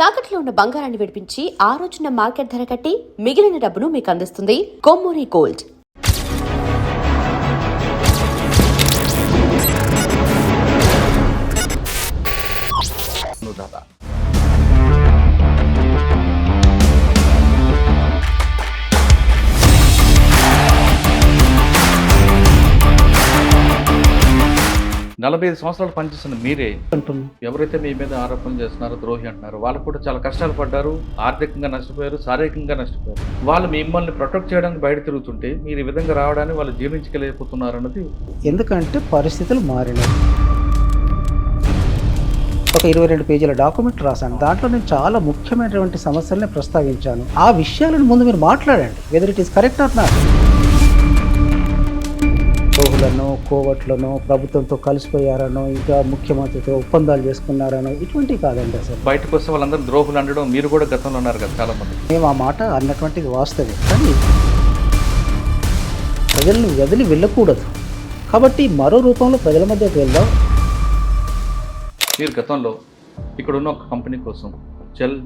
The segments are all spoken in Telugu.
తాకట్లో ఉన్న బంగారాన్ని విడిపించి ఆ రోజున మార్కెట్ ధర కట్టి మిగిలిన డబ్బును మీకు అందిస్తుంది కొమ్మూరి గోల్డ్. దాదా 45 సంవత్సరాలు పనిచేస్తున్న మీరే ఎవరైతే మీ మీద ఆరోపణలు చేస్తున్నారో ద్రోహి అంటున్నారు, వాళ్ళు కూడా చాలా కష్టాలు పడ్డారు, ఆర్థికంగా నష్టపోయారు, శారీరకంగా నష్టపోయారు. వాళ్ళు మిమ్మల్ని ప్రొటెక్ట్ చేయడానికి బయట తిరుగుతుంటే మీరు ఈ విధంగా రావడానికి వాళ్ళు జీర్ణించలేకపోతున్నారు అన్నది. ఎందుకంటే పరిస్థితులు మారినాయి. ఒక 22 పేజీల డాక్యుమెంట్ రాశాను. దాంట్లో నేను చాలా ముఖ్యమైనటువంటి సమస్యల్ని ప్రస్తావించాను. ఆ విషయాలను ముందు మీరు మాట్లాడండి, whether it is correct or not. కోహులను, కోవట్లను, ప్రభుత్వంతో కలిసిపోయారనో, ఇంకా ముఖ్యమంత్రితో ఒప్పందాలు చేసుకున్నారనో ఇటువంటివి కాదండి. అసలు బయటకు వస్తే వాళ్ళందరూ ద్రోహులు అనడం మీరు కూడా గతంలో ఉన్నారు కదా చాలా మంది. మేము ఆ మాట అన్నటువంటిది వాస్తవే, కానీ ప్రజల్ని వదిలి వెళ్ళకూడదు. కాబట్టి మరో రూపంలో ప్రజల మధ్యకు వెళ్దాం. మీరు గతంలో ఇక్కడ ఉన్న ఒక కంపెనీ కోసం జల్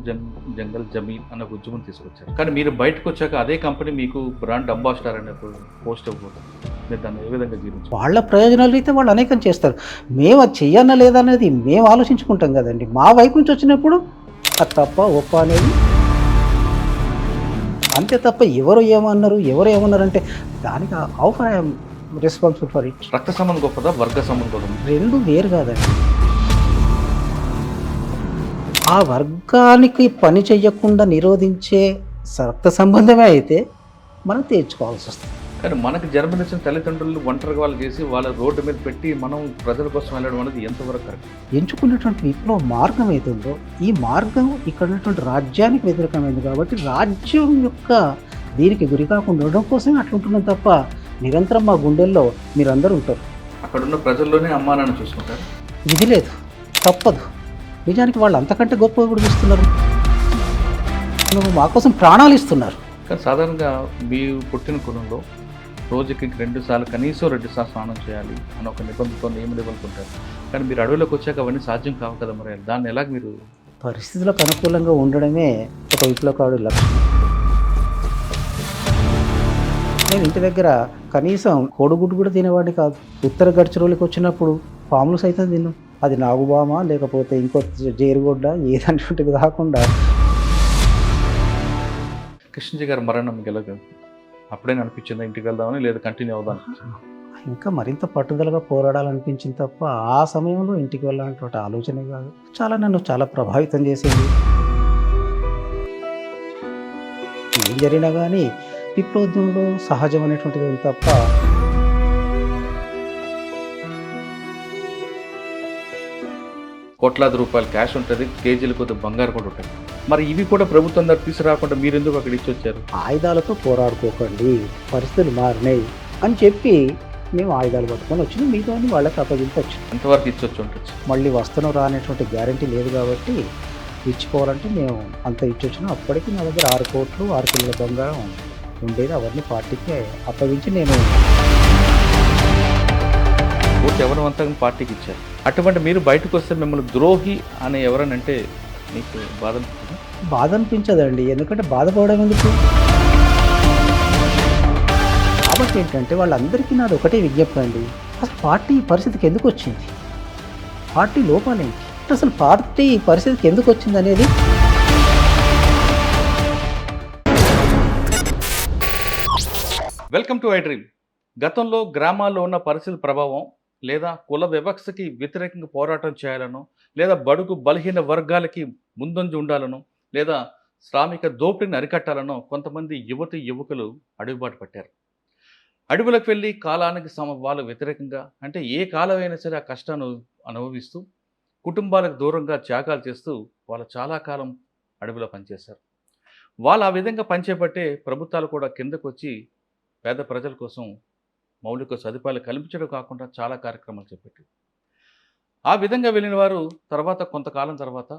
జంగల్ జమీన్ అన్న ఉద్యమం తీసుకొచ్చారు, కానీ మీరు బయటకు వచ్చాక అదే కంపెనీ మీకు బ్రాండ్ అంబాసిడర్ అనే పోస్ట్ ఇవ్వబోతుంది. మీరు దాన్ని ఏ విధంగా జీవించారు? వాళ్ళ ప్రయోజనాలు అయితే వాళ్ళు అనేకం చేస్తారు. మేము అది చెయ్యన్నా లేదా అనేది మేము ఆలోచించుకుంటాం కదండి. మా వైపు నుంచి వచ్చినప్పుడు అది తప్ప ఒప్ప అనేది అంతే తప్ప ఎవరు ఏమన్నారంటే దానికి how for I'm responsible for it. రక్త సంబంధం గొప్పదా, వర్గ సంబంధం గొప్పదా? రెండు వేరు కాదండి. ఆ వర్గానికి పని చెయ్యకుండా నిరోధించే రక్త సంబంధమే అయితే మనం తీర్చుకోవాల్సి వస్తుంది. కానీ మనకు జన్మనిచ్చిన తల్లిదండ్రులు ఒంటరిగా వాళ్ళు చేసి వాళ్ళ రోడ్డు మీద పెట్టి మనం ప్రజల కోసం వెళ్ళడం అనేది ఎంతవరకు కరెక్ట్? ఎంచుకున్నటువంటి విప్లవ మార్గం ఏతుందో ఈ మార్గం ఇక్కడ ఉన్నటువంటి రాజ్యానికి వ్యతిరేకమైంది కాబట్టి రాజ్యం యొక్క దీనికి గురి కాకుండా ఉండడం కోసమే అట్లుంటున్నాం తప్ప నిరంతరం మా గుండెల్లో మీరందరూ ఉంటారు. అక్కడున్న ప్రజల్లోనే అమ్మా నాన్న చూసుకుంటారు. ఇది లేదు, తప్పదు. నిజానికి వాళ్ళు అంతకంటే గొప్పగా కూడా చూస్తున్నారు. మా కోసం ప్రాణాలు ఇస్తున్నారు. కానీ సాధారణంగా మీరు పుట్టిన కులంలో రోజుకి 2 సార్లు కనీసం 2 సార్లు స్నానం చేయాలి అని ఒక నిబంధనతో నియమనివ్వనుకుంటారు. కానీ మీరు అడవిలోకి వచ్చాక అవన్నీ సాధ్యం కావు కదా, మరి దాన్ని ఎలాగ మీరు? పరిస్థితులకు అనుకూలంగా ఉండడమే ఒక విప్లవకారుడి లక్ష్యం. నేను ఇంటి దగ్గర కనీసం కోడిగుడ్డు కూడా తినేవాడిని కాదు. ఉత్తర గడ్చిరోలికి వచ్చినప్పుడు పాములు సైతం తిన్నాం. అది నాగుబామ లేకపోతే ఇంకో జేరుగొడ్డ ఏదంటుంటిది కాకుండా. కృష్ణజీ గారి మరణం గెలక అప్పుడైనా అనిపించిందా ఇంటికి వెళ్దామని, లేదా కంటిన్యూ అవుదాం? ఇంకా మరింత పట్టుదలగా పోరాడాలనిపించింది తప్ప ఆ సమయంలో ఇంటికి వెళ్ళాలనేటువంటి ఆలోచనే కాదు. నన్ను చాలా ప్రభావితం చేసింది. ఏం జరిగినా కానీ విప్లవోద్యమంలో సహజం అనేటువంటిది తప్ప కోట్లాది రూపాయలు క్యాష్ ఉంటుంది, కేజీల కొద్ది బంగారు కూడా ఉంటుంది. మరి ఇవి కూడా ప్రభుత్వం దగ్గర తీసుకురాకుండా మీరు ఎందుకు అక్కడ ఇచ్చొచ్చారు? ఆయుధాలతో పోరాడుకోకండి, పరిస్థితులు మారినాయి అని చెప్పి మేము ఆయుధాలు పట్టుకొని వచ్చినాం. మిగతా వాళ్ళకి అప్పగించవచ్చు. ఎంతవరకు ఇచ్చొచ్చు ఉంటుంది? మళ్ళీ వస్తను రానేటువంటి గ్యారంటీ లేదు కాబట్టి ఇచ్చుకోవాలంటే మేము అంత ఇచ్చొచ్చినా. అప్పటికి నా దగ్గర 6 కోట్లు 6 కిలోల బంగారం ఉండేది. అవన్నీ పార్టీకి అప్పగించి నేను ఎవరవంతంగా పార్టీకి ఇచ్చారు. అటువంటి మీరు బయటకు వస్తే మిమ్మల్ని ద్రోహి అని ఎవరనంటే మీకు బాధ అనిపించదండి. ఎందుకంటే బాధపడడం ఎందుకు? కాబట్టి ఏంటంటే వాళ్ళందరికీ నాది ఒకటే విజ్ఞప్తి అండి. అసలు పార్టీ ఈ పరిస్థితికి ఎందుకు వచ్చింది, పార్టీ లోపాలేంటి, అసలు పార్టీ ఈ పరిస్థితికి ఎందుకు వచ్చింది అనేది. Welcome to I dream. గతంలో గ్రామాల్లో ఉన్న పరిస్థితుల ప్రభావం, లేదా కుల వ్యవస్థకి వ్యతిరేకంగా పోరాటం చేయాలనో, లేదా బడుగు బలహీన వర్గాలకి ముందంజ ఉండాలనో, లేదా శ్రామిక దోపిడీని అరికట్టాలనో కొంతమంది యువకులు అడుగుబాటు పట్టారు. అడవులకు వెళ్ళి కాలానికి వాళ్ళు వ్యతిరేకంగా, అంటే ఏ కాలమైనా సరే ఆ కష్టాన్ని అనుభవిస్తూ కుటుంబాలకు దూరంగా త్యాగాలు చేస్తూ వాళ్ళు చాలా కాలం అడవిలో పనిచేశారు. వాళ్ళు ఆ విధంగా పనిచేపట్టే ప్రభుత్వాలు కూడా కిందకు వచ్చి పేద ప్రజల కోసం మౌలిక సదుపాయాలు కల్పించడం కాకుండా చాలా కార్యక్రమాలు చేపట్టి, ఆ విధంగా వెళ్ళిన వారు కొంతకాలం తర్వాత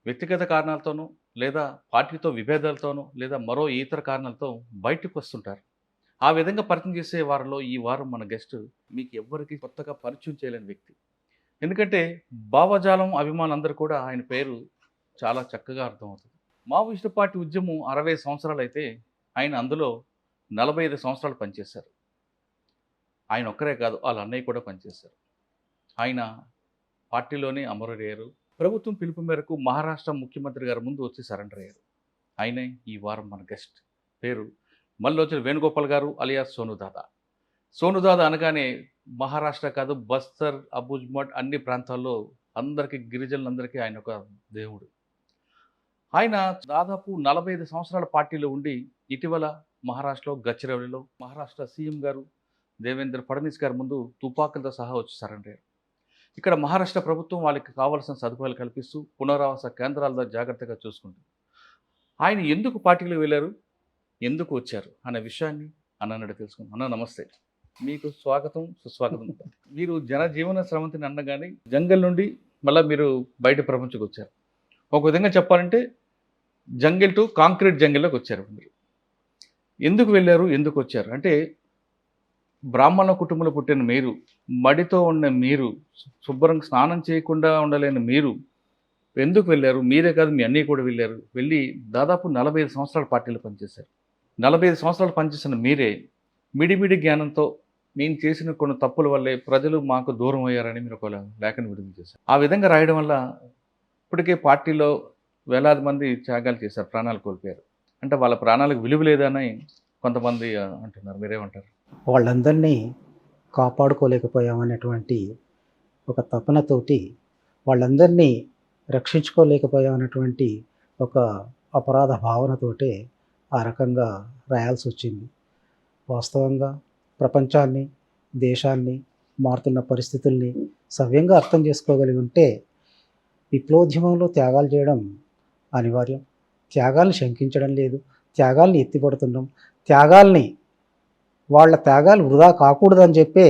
వ్యక్తిగత కారణాలతోనూ, లేదా పార్టీతో విభేదాలతోనూ, లేదా మరో ఇతర కారణాలతో బయటకు వస్తుంటారు. ఆ విధంగా పరిచయం చేసే వారిలో ఈ వారం మన గెస్ట్ మీకు ఎవ్వరికి కొత్తగా పరిచయం చేయలేని వ్యక్తి. ఎందుకంటే భావజాలం అభిమానులందరూ కూడా ఆయన పేరు చాలా చక్కగా అర్థమవుతుంది. మావోయిస్టు పార్టీ ఉద్యమం 60 సంవత్సరాలు అయితే ఆయన అందులో 45 సంవత్సరాలు పనిచేశారు. ఆయన ఒక్కరే కాదు, వాళ్ళ అన్నయ్య కూడా పనిచేశారు. ఆయన పార్టీలోనే అమరుడయ్యారు. ప్రభుత్వం పిలుపు మేరకు మహారాష్ట్ర ముఖ్యమంత్రి గారి ముందు వచ్చి సరెండర్ అయ్యారు. ఆయనే ఈ వారం మన గెస్ట్. పేరు మల్లోచన వేణుగోపాల్ గారు అలియాస్ సోనుదాదా. సోనుదాదా అనగానే మహారాష్ట్ర కాదు, బస్తర్, అబుజ్మఠ్ అన్ని ప్రాంతాల్లో అందరికీ, గిరిజనులందరికీ ఆయన ఒక దేవుడు. ఆయన దాదాపు 45 సంవత్సరాల పార్టీలో ఉండి ఇటీవల మహారాష్ట్రలో గచ్చిరౌలిలో మహారాష్ట్ర సీఎం గారు దేవేంద్ర ఫడ్నవీస్ గారి ముందు తుపాకులతో సహా వచ్చి సరెండర్ అయ్యారు. ఇక్కడ మహారాష్ట్ర ప్రభుత్వం వాళ్ళకి కావాల్సిన సదుపాయాలు కల్పిస్తూ పునరావాస కేంద్రాల జాగ్రత్తగా చూసుకుంటుంది. ఆయన ఎందుకు పార్టీలో వెళ్ళారు, ఎందుకు వచ్చారు అనే విషయాన్ని అన్నని తెలుసుకుందాం. అన్న నమస్తే, మీకు స్వాగతం సుస్వాగతం. మీరు జనజీవన స్రవంతిని అన్నగానే జంగల్ నుండి మళ్ళీ మీరు బయట ప్రపంచంకి వచ్చారు. ఒక విధంగా చెప్పాలంటే జంగిల్ టు కాంక్రీట్ జంగిల్లోకి వచ్చారు. మీరు ఎందుకు వెళ్ళారు, ఎందుకు వచ్చారు అంటే, బ్రాహ్మణ కుటుంబంలో పుట్టిన మీరు, మడితో ఉన్న మీరు, శుభ్రంగా స్నానం చేయకుండా ఉండలేని మీరు ఎందుకు వెళ్ళారు? మీరే కాదు, మీ అన్నయ్య కూడా వెళ్ళారు. వెళ్ళి దాదాపు 45 సంవత్సరాల పార్టీలో పనిచేశారు. 45 సంవత్సరాలు పనిచేసిన మీరే మిడిమిడి జ్ఞానంతో నేను చేసిన కొన్ని తప్పుల వల్లే ప్రజలు మాకు దూరం అయ్యారని మీరు ఒక లేఖను విడుదల చేశారు. ఆ విధంగా రాయడం వల్ల ఇప్పటికే పార్టీలో వేలాది మంది త్యాగాలు చేశారు, ప్రాణాలు కోల్పోయారు. అంటే వాళ్ళ ప్రాణాలకు విలువ లేదని కొంతమంది అంటున్నారు. మీరేమంటారు? వాళ్ళందరినీ కాపాడుకోలేకపోయామనేటువంటి ఒక తపనతోటి, వాళ్ళందరినీ రక్షించుకోలేకపోయామన్నటువంటి ఒక అపరాధ భావనతోటే ఆ రకంగా రాయాల్సి వచ్చింది. వాస్తవంగా ప్రపంచాన్ని, దేశాన్ని, మారుతున్న పరిస్థితుల్ని సవ్యంగా అర్థం చేసుకోగలిగి ఉంటే విప్లవోద్యమంలో త్యాగాలు చేయడం అనివార్యం. త్యాగాల్ని శంకించడం లేదు, త్యాగాల్ని ఎత్తిపడుతున్నాం. వాళ్ళ త్యాగాలు వృధా కాకూడదని చెప్పే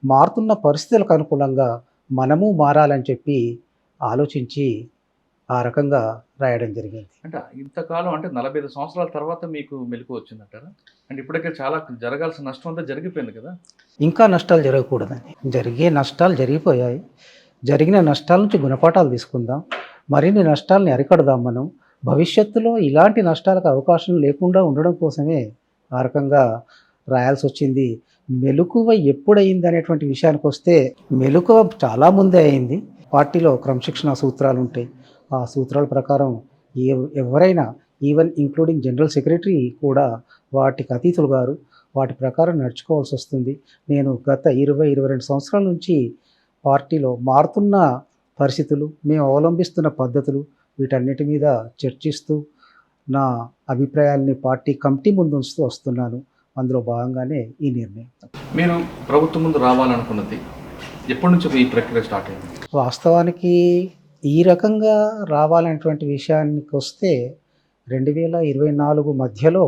మారుతున్న పరిస్థితులకు అనుకూలంగా మనము మారాలని చెప్పి ఆలోచించి ఆ రకంగా రాయడం జరిగింది. అంటే ఇంతకాలం, అంటే 45 సంవత్సరాల తర్వాత మీకు మెలకు వచ్చిందంటారా? అంటే ఇప్పటికే చాలా జరగాల్సిన నష్టం అంతా జరిగిపోయింది కదా. ఇంకా నష్టాలు జరగకూడదని, జరిగే నష్టాలు జరిగిపోయాయి. జరిగిన నష్టాల నుంచి గుణపాఠాలు తీసుకుందాం, మరిన్ని నష్టాలని అరికడదాం. మనం భవిష్యత్తులో ఇలాంటి నష్టాలకు అవకాశం లేకుండా ఉండడం కోసమే ఆ రకంగా రాయాల్సి వచ్చింది. మెలకువ ఎప్పుడయింది అనేటువంటి విషయానికి వస్తే, మెలకువ చాలా ముందే అయింది. పార్టీలో క్రమశిక్షణ సూత్రాలు ఉంటాయి. ఆ సూత్రాల ప్రకారం ఎవరైనా, ఈవెన్ ఇంక్లూడింగ్ జనరల్ సెక్రటరీ కూడా వాటికి అతీతులు గారు, వాటి ప్రకారం నడుచుకోవాల్సి వస్తుంది. నేను గత 20-22 సంవత్సరాల నుంచి పార్టీలో మారుతున్న పరిస్థితులు, మేము అవలంబిస్తున్న పద్ధతులు, వీటన్నిటి మీద చర్చిస్తూ నా అభిప్రాయాల్ని పార్టీ కమిటీ ముందు ఉంచుతూ వస్తున్నాను. అందులో భాగంగానే ఈ నిర్ణయం. మీరు ప్రభుత్వం ముందు రావాలనుకున్నది ఎప్పటి నుంచి ఈ ప్రక్రియ స్టార్ట్ అయింది? వాస్తవానికి ఈ రకంగా రావాలనేటువంటి విషయానికి వస్తే 2024 మధ్యలో,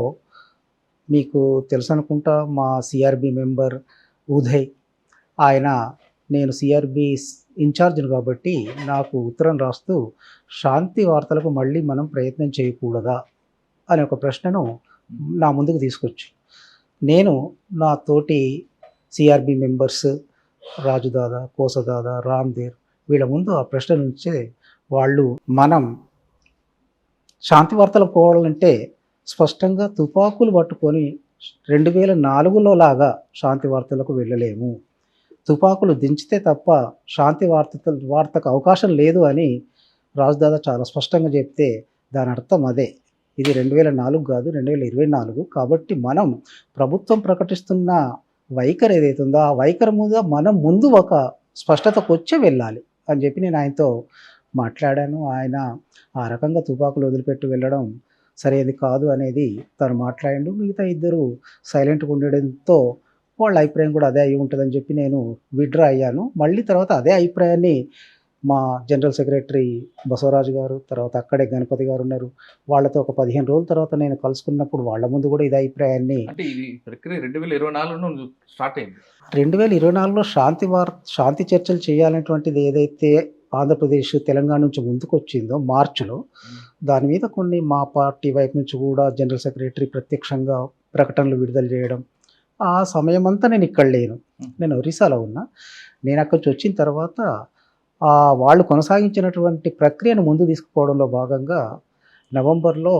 మీకు తెలుసు అనుకుంటా, మా సిఆర్బి మెంబర్ ఉదయ్, ఆయన, నేను సిఆర్బి ఇన్ఛార్జ్ని కాబట్టి నాకు ఉత్తరం రాస్తూ శాంతి వార్తలకు మళ్ళీ మనం ప్రయత్నం చేయకూడదా అనే ఒక ప్రశ్నను నా ముందుకు తీసుకొచ్చి, నేను నా తోటి సిఆర్బి మెంబర్స్ రాజుదాదా, కోసదాదా, రామ్దేర్ వీళ్ళ ముందు ఆ ప్రశ్న నుంచే వాళ్ళు, మనం శాంతి వార్తలు పోవాలంటే స్పష్టంగా తుపాకులు పట్టుకొని 2004లో లాగా శాంతి వార్తలకు వెళ్ళలేము, తుపాకులు దించితే తప్ప శాంతి వార్తకు అవకాశం లేదు అని రాజుదాదా చాలా స్పష్టంగా చెప్తే, దాని అర్థం అదే, ఇది 2004 కాదు, 2024. కాబట్టి మనం ప్రభుత్వం ప్రకటిస్తున్న వైఖరి ఏదైతే ఉందో ఆ వైఖరి మీద మనం ముందు ఒక స్పష్టతకు వచ్చే వెళ్ళాలి అని చెప్పి నేను ఆయనతో మాట్లాడాను. ఆయన ఆ రకంగా తుపాకులు వదిలిపెట్టి వెళ్ళడం సరైనది కాదు అనేది తను మాట్లాడిండు. మిగతా ఇద్దరు సైలెంట్గా ఉండడంతో వాళ్ళ అభిప్రాయం కూడా అదే అయి ఉంటుందని చెప్పి నేను విడ్రా అయ్యాను. మళ్ళీ తర్వాత అదే అభిప్రాయాన్ని మా జనరల్ సెక్రటరీ బసవరాజు గారు, తర్వాత అక్కడే గణపతి గారు ఉన్నారు, వాళ్ళతో ఒక 15 రోజుల తర్వాత నేను కలుసుకున్నప్పుడు వాళ్ళ ముందు కూడా ఇదే అభిప్రాయాన్ని, అంటే ఈ ప్రక్రియ 2024లో స్టార్ట్ అయింది. 2024లో శాంతి చర్చలు చేయాలనేటువంటిది ఏదైతే ఆంధ్రప్రదేశ్, తెలంగాణ నుంచి ముందుకు వచ్చిందో మార్చిలో, దాని మీద కొన్ని మా పార్టీ వైపు నుంచి కూడా జనరల్ సెక్రటరీ ప్రత్యక్షంగా ప్రకటనలు విడుదల చేయడం, ఆ సమయం అంతా నేను ఇక్కడ లేను, నేను ఒరిస్సాలో ఉన్నా. నేను అక్కడి నుంచి వచ్చిన తర్వాత వాళ్ళు కొనసాగించినటువంటి ప్రక్రియను ముందు తీసుకుపోవడంలో భాగంగా నవంబర్లో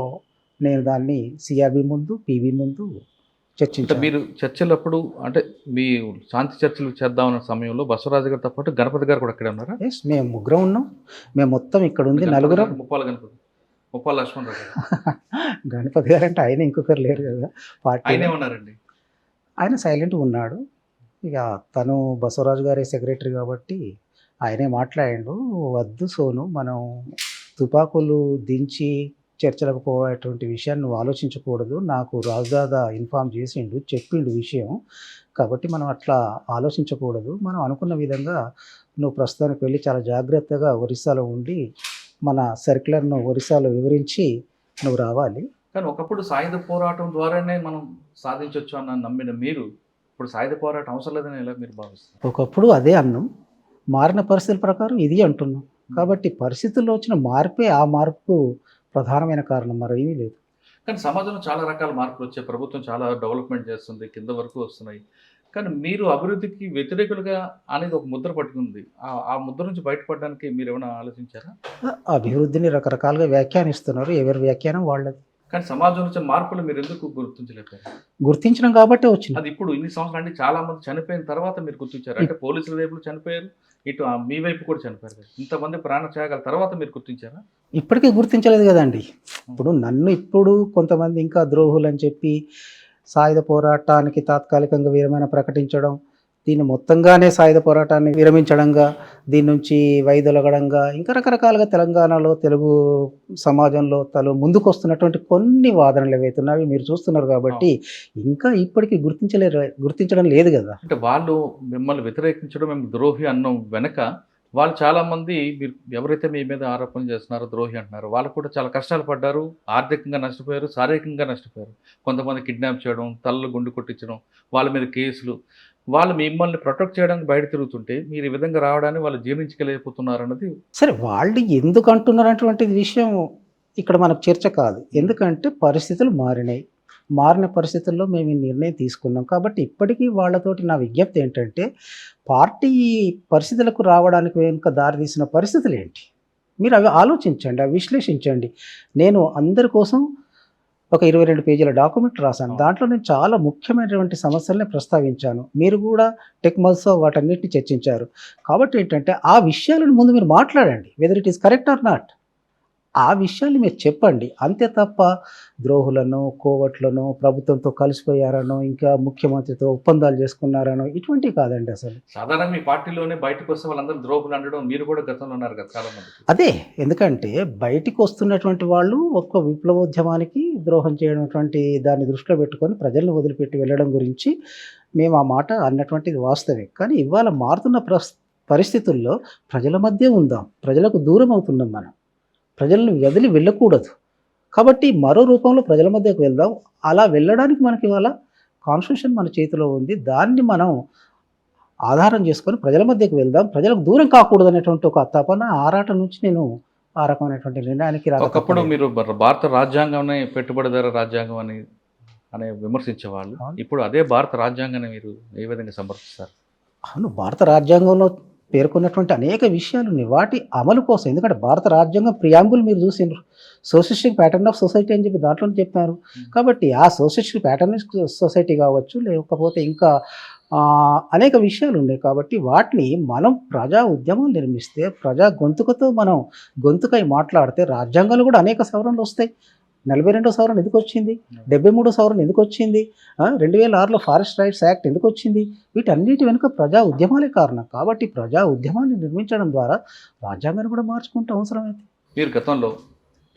నేను దాన్ని సిఆర్బి ముందు, పీబీ ముందు అంటే చర్చించాను. మీరు చర్చలప్పుడు అంటే మీ శాంతి చర్చలు చేద్దామన్న సమయంలో బసవరాజు గారితో పాటు గణపతి గారు కూడా అక్కడే ఉన్నారా? ఎస్, మేము ముగ్గురం ఉన్నాం. మేము మొత్తం ఇక్కడ ఉంది నలుగురం. ముప్పాల గణపతి, ముప్పాల లక్ష్మణరావు గారు గణపతి గారు అంటే ఆయన ఇంకొకరు లేరు కదా పార్టీ. ఆయనే ఉన్నారండి. ఆయన సైలెంట్గా ఉన్నాడు. ఇక తను బసవరాజు గారి సెక్రటరీ కాబట్టి ఆయనే మాట్లాడిండు, వద్దు సోను, మనం తుపాకులు దించి చర్చలకు పోయేటువంటి విషయాన్ని నువ్వు ఆలోచించకూడదు, నాకు రాజుదాదా ఇన్ఫామ్ చేసిండు, చెప్పిండు విషయం, కాబట్టి మనం అట్లా ఆలోచించకూడదు, మనం అనుకున్న విధంగా నువ్వు ప్రస్తుతానికి వెళ్ళి చాలా జాగ్రత్తగా ఒరిస్సాలో ఉండి మన సర్క్యులర్ను ఒరిస్సాలో వివరించి నువ్వు రావాలి. కానీ ఒకప్పుడు సాయుధ పోరాటం ద్వారానే మనం సాధించవచ్చు అన్న నమ్మిన మీరు ఇప్పుడు సాయుధ పోరాటం అవసరం లేదని ఎలా మీరు భావిస్తారు? ఒకప్పుడు అదే అన్నాం, మారిన పరిస్థితుల ప్రకారం ఇది అంటున్నాం. కాబట్టి పరిస్థితుల్లో వచ్చిన మార్పే ఆ మార్పుకు ప్రధానమైన కారణం, మరేమీ లేదు. కానీ సమాజంలో చాలా రకాల మార్పులు వచ్చాయి, ప్రభుత్వం చాలా డెవలప్మెంట్ చేస్తుంది, కింద వరకు వస్తున్నాయి. కానీ మీరు అభివృద్ధికి వ్యతిరేకులుగా అనేది ఒక ముద్ర పట్టుకుంది. ఆ ముద్ర నుంచి బయటపడడానికి మీరు ఏమైనా ఆలోచించారా? అభివృద్ధిని రకరకాలుగా వ్యాఖ్యానిస్తున్నారు, ఎవరి వ్యాఖ్యానం వాళ్ళది. కానీ సమాజంలో వచ్చే మార్పులు మీరు ఎందుకు గుర్తించలేకపోయారు? గుర్తించడం కాబట్టే వచ్చింది. అది ఇప్పుడు ఇన్ని సంవత్సరాలు అంటే చాలా మంది చనిపోయిన తర్వాత మీరు గుర్తించారు. అంటే పోలీసుల వైపు చనిపోయారు, ఇటు మీ వైపు కూడా చనిపోయారు కదా. ఇంతమంది ప్రాణత్యాగాల తర్వాత మీరు గుర్తించారా? ఇప్పటికీ గుర్తించలేదు కదండి. ఇప్పుడు నన్ను ఇప్పుడు కొంతమంది ఇంకా ద్రోహులు అని చెప్పి సాయుధ పోరాటానికి తాత్కాలికంగా విరమణ ప్రకటించడం, దీన్ని మొత్తంగానే సాయుధ పోరాటాన్ని విరమించడంగా, దీని నుంచి వైదొలగడంగా, ఇంకా రకరకాలుగా తెలంగాణలో తెలుగు సమాజంలో ముందుకు వస్తున్నటువంటి కొన్ని వాదనలు ఏవైతున్నాయి మీరు చూస్తున్నారు. కాబట్టి ఇంకా ఇప్పటికీ గుర్తించడం లేదు కదా. అంటే వాళ్ళు మిమ్మల్ని వ్యతిరేకించడం, మేము ద్రోహి అన్నం వెనక వాళ్ళు చాలామంది మీరు ఎవరైతే మీ మీద ఆరోపణలు చేస్తున్నారో ద్రోహి అంటున్నారు, వాళ్ళు కూడా చాలా కష్టాలు పడ్డారు, ఆర్థికంగా నష్టపోయారు, శారీరకంగా నష్టపోయారు. కొంతమంది కిడ్నాప్ చేయడం, తలలు గుండు కొట్టించడం, వాళ్ళ మీద కేసులు, వాళ్ళు మిమ్మల్ని ప్రొటెక్ట్ చేయడానికి బయట తిరుగుతుంటే మీరు ఈ విధంగా రావడాన్ని వాళ్ళు జీర్ణించలేకపోతున్నారు అన్నది. సరే, వాళ్ళు ఎందుకు అంటున్నారటువంటి విషయం ఇక్కడ మనకు చర్చ కాదు. ఎందుకంటే పరిస్థితులు మారినాయి, మారిన పరిస్థితుల్లో మేము ఈ నిర్ణయం తీసుకున్నాం. కాబట్టి ఇప్పటికీ వాళ్ళతోటి నా విజ్ఞప్తి ఏంటంటే, పార్టీ పరిస్థితులకు రావడానికి వెనుక దారితీసిన పరిస్థితులు ఏంటి, మీరు అవి ఆలోచించండి, అవి విశ్లేషించండి. నేను అందరి కోసం ఒక 22 పేజీల డాక్యుమెంట్ రాశాను. దాంట్లో నేను చాలా ముఖ్యమైనటువంటి సమస్యల్ని ప్రస్తావించాను. మీరు కూడా టెక్ మల్స్తో వాటన్నిటిని చర్చించారు. కాబట్టి ఏంటంటే ఆ విషయాలను ముందు మీరు మాట్లాడండి, whether it is correct or not. ఆ విషయాన్ని మీరు చెప్పండి. అంతే తప్ప ద్రోహులను, కోవట్లను, ప్రభుత్వంతో కలిసిపోయారనో, ఇంకా ముఖ్యమంత్రితో ఒప్పందాలు చేసుకున్నారనో ఇటువంటివి కాదండి అసలు. సాధారణంగా మీ పార్టీలోనే బయటకు వస్తే వాళ్ళందరూ ద్రోహులు అనడం మీరు కూడా గతంలో ఉన్నారు కదా చాలా మంది. అదే, ఎందుకంటే బయటికి వస్తున్నటువంటి వాళ్ళు ఒక్క విప్లవోద్యమానికి ద్రోహం చేయడం దాన్ని దృష్టిలో పెట్టుకొని ప్రజలను వదిలిపెట్టి వెళ్ళడం గురించి మేము ఆ మాట అన్నటువంటిది వాస్తవే. కానీ ఇవాళ మారుతున్న పరిస్థితుల్లో ప్రజల మధ్య ఉందాం, ప్రజలకు దూరం అవుతున్నాం, మనం ప్రజలను వదిలి వెళ్ళకూడదు. కాబట్టి మరో రూపంలో ప్రజల మధ్యకు వెళ్దాం. అలా వెళ్ళడానికి మనకి ఇవాళ కాన్స్టిట్యూషన్ మన చేతిలో ఉంది, దాన్ని మనం ఆధారం చేసుకొని ప్రజల మధ్యకు వెళ్దాం, ప్రజలకు దూరం కాకూడదు అనేటువంటి ఒక తపన, ఆరాటం నుంచి నేను ఆ రకమైనటువంటి నిర్ణయానికి ఒకప్పుడు మీరు భారత రాజ్యాంగం పెట్టుబడిదార రాజ్యాంగం అనే విమర్శించేవాళ్ళు, ఇప్పుడు అదే భారత రాజ్యాంగాన్ని మీరు ఏ విధంగా సమర్థిస్తారు? అవును, భారత రాజ్యాంగంలో పేర్కొన్నటువంటి అనేక విషయాలు ఉన్నాయి, వాటి అమలు కోసం. ఎందుకంటే భారత రాజ్యాంగం ప్రియాంబుల్ మీరు చూసిండ్రు, సోషలిస్టిక్ ప్యాటర్న్ ఆఫ్ సొసైటీ అని చెప్పి దాంట్లో చెప్పారు. కాబట్టి ఆ సోషలిస్టిక్ ప్యాటర్న్ సొసైటీ కావచ్చు, లేకపోతే ఇంకా అనేక విషయాలు ఉన్నాయి. కాబట్టి వాటిని మనం ప్రజా ఉద్యమం నిర్మిస్తే, ప్రజా గొంతుకతో మనం గొంతుకై మాట్లాడితే రాజ్యాంగాలు కూడా అనేక సవరణలు వస్తాయి. 42వ సవరణ ఎందుకు వచ్చింది, 73వ సవరణ ఎందుకు వచ్చింది, 2006లో ఫారెస్ట్ రైట్స్ యాక్ట్ ఎందుకు వచ్చింది, వీటన్నిటి వెనుక ప్రజా ఉద్యమాలే కారణం. కాబట్టి ప్రజా ఉద్యమాన్ని నిర్మించడం ద్వారా రాజ్యాంగాన్ని కూడా మార్చుకుంటే అవసరమైతే. మీరు గతంలో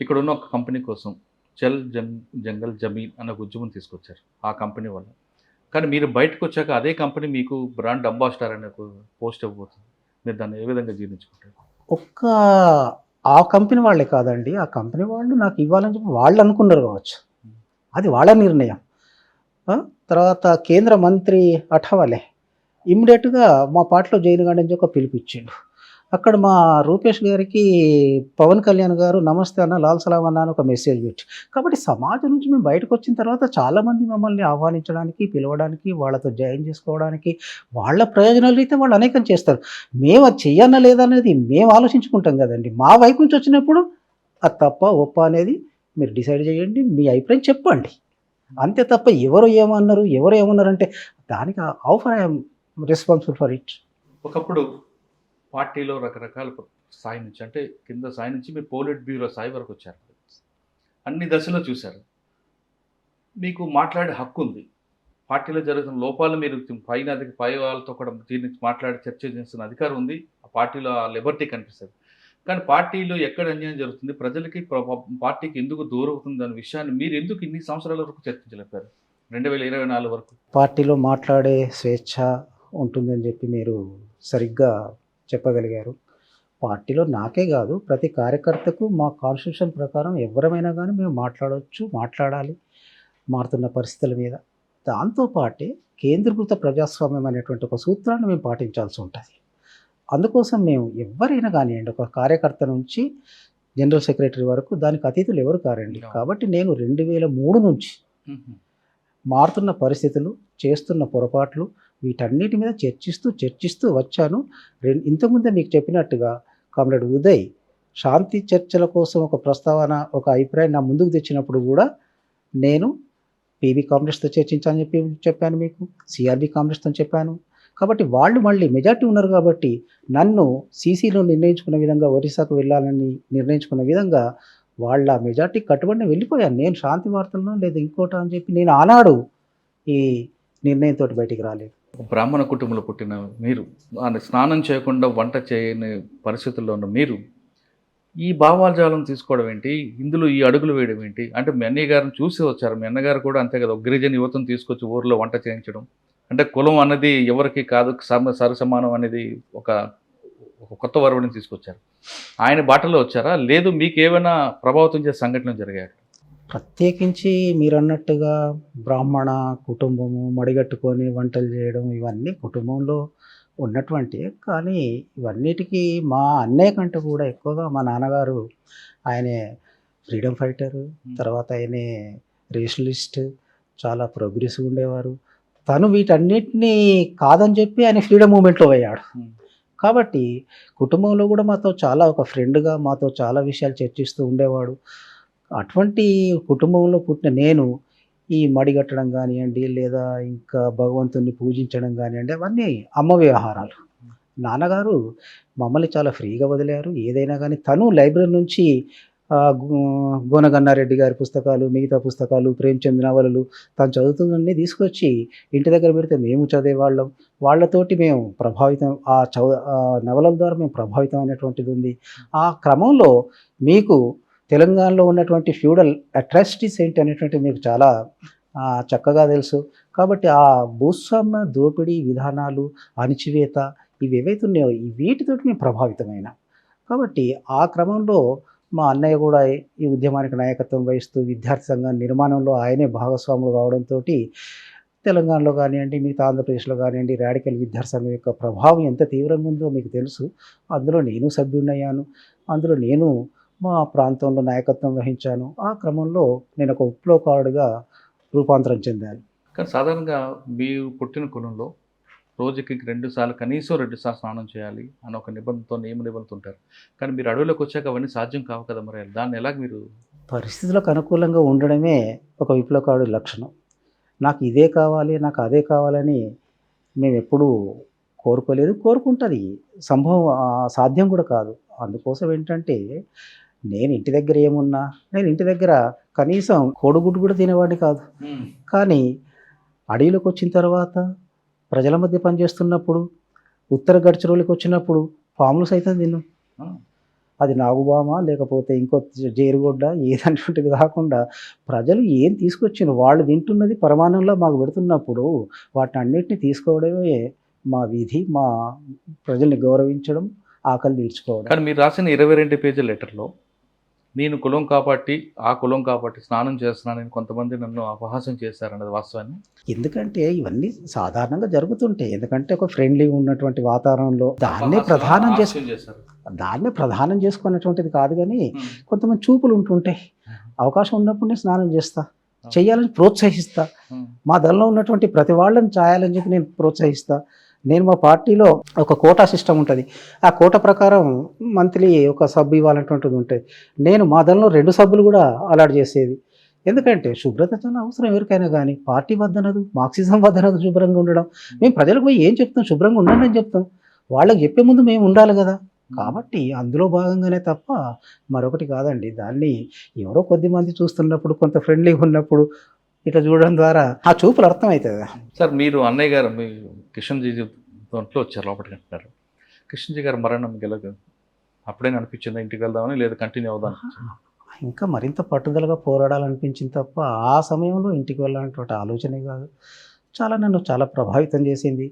ఇక్కడ ఉన్న ఒక కంపెనీ కోసం చల్ జంగల్ జమీన్ అన్న ఉద్యమం తీసుకొచ్చారు ఆ కంపెనీ వల్ల. కానీ మీరు బయటకు వచ్చాక అదే కంపెనీ మీకు బ్రాండ్ అంబాసిడర్ అనే పోస్ట్ ఇవ్వబోతుంది, మీరు దాన్ని ఏ విధంగా జీర్ణించుకుంటారు? ఆ కంపెనీ వాళ్ళే కాదండి, ఆ కంపెనీ వాళ్ళు నాకు ఇవ్వాలని చెప్పి వాళ్ళు అనుకున్నారు కావచ్చు, అది వాళ్ళ నిర్ణయం. తర్వాత కేంద్ర మంత్రి అఠవాలే ఇమ్మీడియట్గా మా పార్టీలో జైన్ గార్డెన్ ఒక పిలిపించిండు. అక్కడ మా రూపేష్ గారికి పవన్ కళ్యాణ్ గారు నమస్తే అన్న, లాల్ సలాం అన్న అని ఒక మెసేజ్ పెట్టి. కాబట్టి సమాజం నుంచి మేము బయటకొచ్చిన తర్వాత చాలామంది మమ్మల్ని ఆహ్వానించడానికి, పిలవడానికి, వాళ్ళతో జాయిన్ చేసుకోవడానికి, వాళ్ళ ప్రయోజనాల రీత్యా వాళ్ళు అనేకం చేస్తారు. మేము అది చెయ్యనా లేదా అనేది మేము ఆలోచించుకుంటాం కదండీ. మా వైపు నుంచి వచ్చినప్పుడు అది తప్ప, ఒప్ప అనేది మీరు డిసైడ్ చేయండి. మీ అభిప్రాయం చెప్పండి. అంతే తప్ప ఎవరు ఏమన్నారు, ఎవరు ఏమన్నారంటే దానికి how for I am responsible for it. ఒకప్పుడు పార్టీలో రకరకాల స్థాయి నుంచి అంటే కింద స్థాయి నుంచి మీరు పోలిట్ బ్యూరో స్థాయి వరకు వచ్చారు. అన్ని దశలో చూశారు. మీకు మాట్లాడే హక్కు ఉంది. పార్టీలో జరుగుతున్న లోపాలు మీరు పై వాళ్ళతో కూడా దీన్ని మాట్లాడి చర్చ చేస్తున్న అధికారం ఉంది. ఆ పార్టీలో ఆ లిబర్టీ కనిపిస్తుంది. కానీ పార్టీలో ఎక్కడ అన్యాయం జరుగుతుంది, ప్రజలకి పార్టీకి ఎందుకు దూరం అవుతుంది అనే విషయాన్ని మీరు ఎందుకు ఇన్ని సంవత్సరాల వరకు చర్చించలేపారు 2024 వరకు? పార్టీలో మాట్లాడే స్వేచ్ఛ ఉంటుందని చెప్పి మీరు సరిగ్గా చెప్పగలిగారు. పార్టీలో నాకే కాదు, ప్రతి కార్యకర్తకు మా కాన్స్టిట్యూషన్ ప్రకారం ఎవరమైనా కానీ మేము మాట్లాడవచ్చు, మాట్లాడాలి మారుతున్న పరిస్థితుల మీద. దాంతోపాటే కేంద్రీకృత ప్రజాస్వామ్యం అనేటువంటి ఒక సూత్రాన్ని మేము పాటించాల్సి ఉంటుంది. అందుకోసం మేము ఎవరైనా కానివ్వండి, ఒక కార్యకర్త నుంచి జనరల్ సెక్రటరీ వరకు దానికి అతీతులు ఎవరు కారండి. కాబట్టి నేను 2003 నుంచి మారుతున్న పరిస్థితులు, చేస్తున్న పొరపాట్లు, వీటన్నిటి మీద చర్చిస్తూ వచ్చాను. ఇంతకుముందే మీకు చెప్పినట్టుగా కామ్రేడ్ ఉదయ్ శాంతి చర్చల కోసం ఒక ప్రస్తావన, ఒక అభిప్రాయం నా ముందుకు తెచ్చినప్పుడు కూడా నేను పీబీ కాంగ్రెస్తో చర్చించాలని చెప్పాను, మీకు సిఆర్బీ కాంగ్రెస్తో చెప్పాను. కాబట్టి వాళ్ళు మళ్ళీ మెజార్టీ ఉన్నారు కాబట్టి నన్ను సీసీలో నిర్ణయించుకున్న విధంగా, ఒరిస్సాకు వెళ్ళాలని నిర్ణయించుకున్న విధంగా వాళ్ళ మెజార్టీ కట్టుబడిన వెళ్ళిపోయాను. నేను శాంతి వార్తలను లేదా ఇంకోట అని చెప్పి నేను ఆనాడు ఈ నిర్ణయంతో బయటికి రాలేదు. బ్రాహ్మణ కుటుంబంలో పుట్టిన మీరు, స్నానం చేయకుండా వంట చేయని పరిస్థితుల్లో ఉన్న మీరు ఈ భావాజాలం తీసుకోవడం ఏంటి, ఇందులో ఈ అడుగులు వేయడం ఏంటి? అంటే మీ అన్నయ్య గారిని చూసి వచ్చారు. మీ అన్నగారు కూడా అంతే కదా, గిరిజన యువతను తీసుకొచ్చి ఊరిలో వంట చేయించడం. అంటే కులం అన్నది ఎవరికి కాదు, సరిసమానం అనేది ఒక కొత్త వరవడిని తీసుకొచ్చారు. ఆయన బాటలో వచ్చారా, లేదు మీకు ఏమైనా ప్రభావితం చేసే సంఘటనలు జరిగాయి? ప్రత్యేకించి మీరన్నట్టుగా బ్రాహ్మణ కుటుంబము, మడిగట్టుకొని వంటలు చేయడం ఇవన్నీ కుటుంబంలో ఉన్నటువంటి, కానీ ఇవన్నిటికీ మా అన్నయ్య కంటే కూడా ఎక్కువగా మా నాన్నగారు, ఆయనే ఫ్రీడమ్ ఫైటరు, తర్వాత ఆయనే రేషనలిస్ట్, చాలా ప్రోగ్రెసివ్ ఉండేవారు. తను వీటన్నిటినీ కాదని చెప్పి ఆయన ఫ్రీడమ్ మూమెంట్లో పోయాడు. కాబట్టి కుటుంబంలో కూడా మాతో చాలా ఒక ఫ్రెండ్గా మాతో చాలా విషయాలు చర్చిస్తూ ఉండేవాడు. అటువంటి కుటుంబంలో పుట్టిన నేను ఈ మడిగట్టడం కానివ్వండి, లేదా ఇంకా భగవంతుని పూజించడం కానివ్వండి, అవన్నీ అమ్మ వ్యవహారాలు. నాన్నగారు మమ్మల్ని చాలా ఫ్రీగా వదిలారు. ఏదైనా కానీ తను లైబ్రరీ నుంచి గోనగన్నారెడ్డి గారి పుస్తకాలు, మిగతా పుస్తకాలు, ప్రేమ్చంద్ నవలలు తను చదువుతుందన్నీ తీసుకొచ్చి ఇంటి దగ్గర పెడితే మేము చదివేవాళ్ళం. వాళ్ళతోటి మేము ప్రభావితం, ఆ నవలల ద్వారా మేము ప్రభావితం అనేటువంటిది ఉంది. ఆ క్రమంలో మీకు తెలంగాణలో ఉన్నటువంటి ఫ్యూడల్ అట్రాసిటీస్ ఏంటి అనేటువంటిది మీకు చాలా చక్కగా తెలుసు. కాబట్టి ఆ భూస్వామ్య దోపిడీ విధానాలు, అణిచివేత ఇవి ఏవైతే ఉన్నాయో వీటితోటి మేము ప్రభావితమైన. కాబట్టి ఆ క్రమంలో మా అన్నయ్య కూడా ఈ ఉద్యమానికి నాయకత్వం వహిస్తూ విద్యార్థి సంఘం నిర్మాణంలో ఆయనే భాగస్వాములు కావడంతో తెలంగాణలో కానివ్వండి, మిగతా ఆంధ్రప్రదేశ్లో కానివ్వండి, రాడికల్ విద్యార్థి సంఘం యొక్క ప్రభావం ఎంత తీవ్రంగా ఉందో మీకు తెలుసు. అందులో నేను సభ్యుడినయ్యాను. అందులో నేను మా ప్రాంతంలో నాయకత్వం వహించాను. ఆ క్రమంలో నేను ఒక విప్లవకారుడిగా రూపాంతరం చెందాను. కానీ సాధారణంగా మీరు పుట్టిన కులంలో రోజుకి 2 సార్లు, కనీసం 2 సార్లు స్నానం చేయాలి అని ఒక నియమ నిబంధనలు ఉంటారు. కానీ మీరు అడవిలోకి వచ్చాక అవన్నీ సాధ్యం కావు కదా, మరి దాన్ని ఎలాగ మీరు? పరిస్థితులకు అనుకూలంగా ఉండడమే ఒక విప్లవకారుడి లక్షణం. నాకు ఇదే కావాలి, నాకు అదే కావాలని మేము ఎప్పుడూ కోరుకోలేదు. కోరుకుంటుంది సంభవం, సాధ్యం కూడా కాదు. అందుకోసం ఏంటంటే నేను ఇంటి దగ్గర ఏమున్నా, నేను ఇంటి దగ్గర కనీసం కోడిగుడ్డు కూడా తినేవాడిని కాదు. కానీ అడవిలోకి వచ్చిన తర్వాత ప్రజల మధ్య పనిచేస్తున్నప్పుడు, ఉత్తర గడ్చిరోలికి వచ్చినప్పుడు పాములు సైతం తిన్నాం. అది నాగుబామ లేకపోతే ఇంకో జేరుగొడ్డ ఏదనేటువంటిది కాకుండా ప్రజలు ఏం తీసుకొచ్చిన వాళ్ళు తింటున్నది పరమాణంలో మాకు పెడుతున్నప్పుడు వాటిని అన్నిటిని తీసుకోవడమే మా విధి. మా ప్రజల్ని గౌరవించడం, ఆకలి తీర్చుకోవడం. కానీ మీరు రాసిన 22 పేజీల లెటర్లో నేను కులం కాబట్టి ఆ కులం కాబట్టి స్నానం చేస్తున్నానని కొంతమంది నన్ను అపహాస్యం చేశారన్నది వాస్తవాన్ని. ఎందుకంటే ఇవన్నీ సాధారణంగా జరుగుతుంటాయి. ఎందుకంటే ఒక ఫ్రెండ్లీగా ఉన్నటువంటి వాతావరణంలో దాన్నే ప్రధానం చేసుకునేటువంటిది కాదు. కానీ కొంతమంది చూపులు ఉంటుంటాయి. అవకాశం ఉన్నప్పుడు నేను స్నానం చేస్తా, చేయాలని ప్రోత్సహిస్తా. మా దళంలో ఉన్నటువంటి ప్రతి వాళ్ళని చేయాలని చెప్పి నేను ప్రోత్సహిస్తా. నేను మా పార్టీలో ఒక కోటా సిస్టమ్ ఉంటుంది. ఆ కోటా ప్రకారం మంత్లీ ఒక సబ్బు ఇవ్వాలనేటువంటిది ఉంటుంది. నేను మా దళంలో 2 సబ్బులు కూడా అలాట్ చేసేది. ఎందుకంటే శుభ్రత చాలా అవసరం ఎవరికైనా. కానీ పార్టీ వద్దనదు, మార్క్సిజం వద్దనదు శుభ్రంగా ఉండడం. మేము ప్రజలకు పోయి ఏం చెప్తాం? శుభ్రంగా ఉండండి అని చెప్తాం. వాళ్ళకి చెప్పే ముందు మేము ఉండాలి కదా. కాబట్టి అందులో భాగంగానే తప్ప మరొకటి కాదండి. దాన్ని ఎవరో కొద్దిమంది చూస్తున్నప్పుడు, కొంత ఫ్రెండ్లీగా ఉన్నప్పుడు ఇట్లా చూడడం ద్వారా ఆ చూపులు అర్థమవుతుంది. సార్, మీరు అన్నయ్య గారు మీ కిషన్జీ దాంట్లో వచ్చారు లోపలికి అంటున్నారు. కిషన్జీ గారు మరణం అప్పుడైనా అనిపించిందా ఇంటికి వెళ్దామని, లేదా కంటిన్యూ అవుదాం? ఇంకా మరింత పట్టుదలగా పోరాడాలనిపించింది తప్ప ఆ సమయంలో ఇంటికి వెళ్ళాలనేటువంటి ఆలోచనే కాదు. నన్ను చాలా ప్రభావితం చేసింది.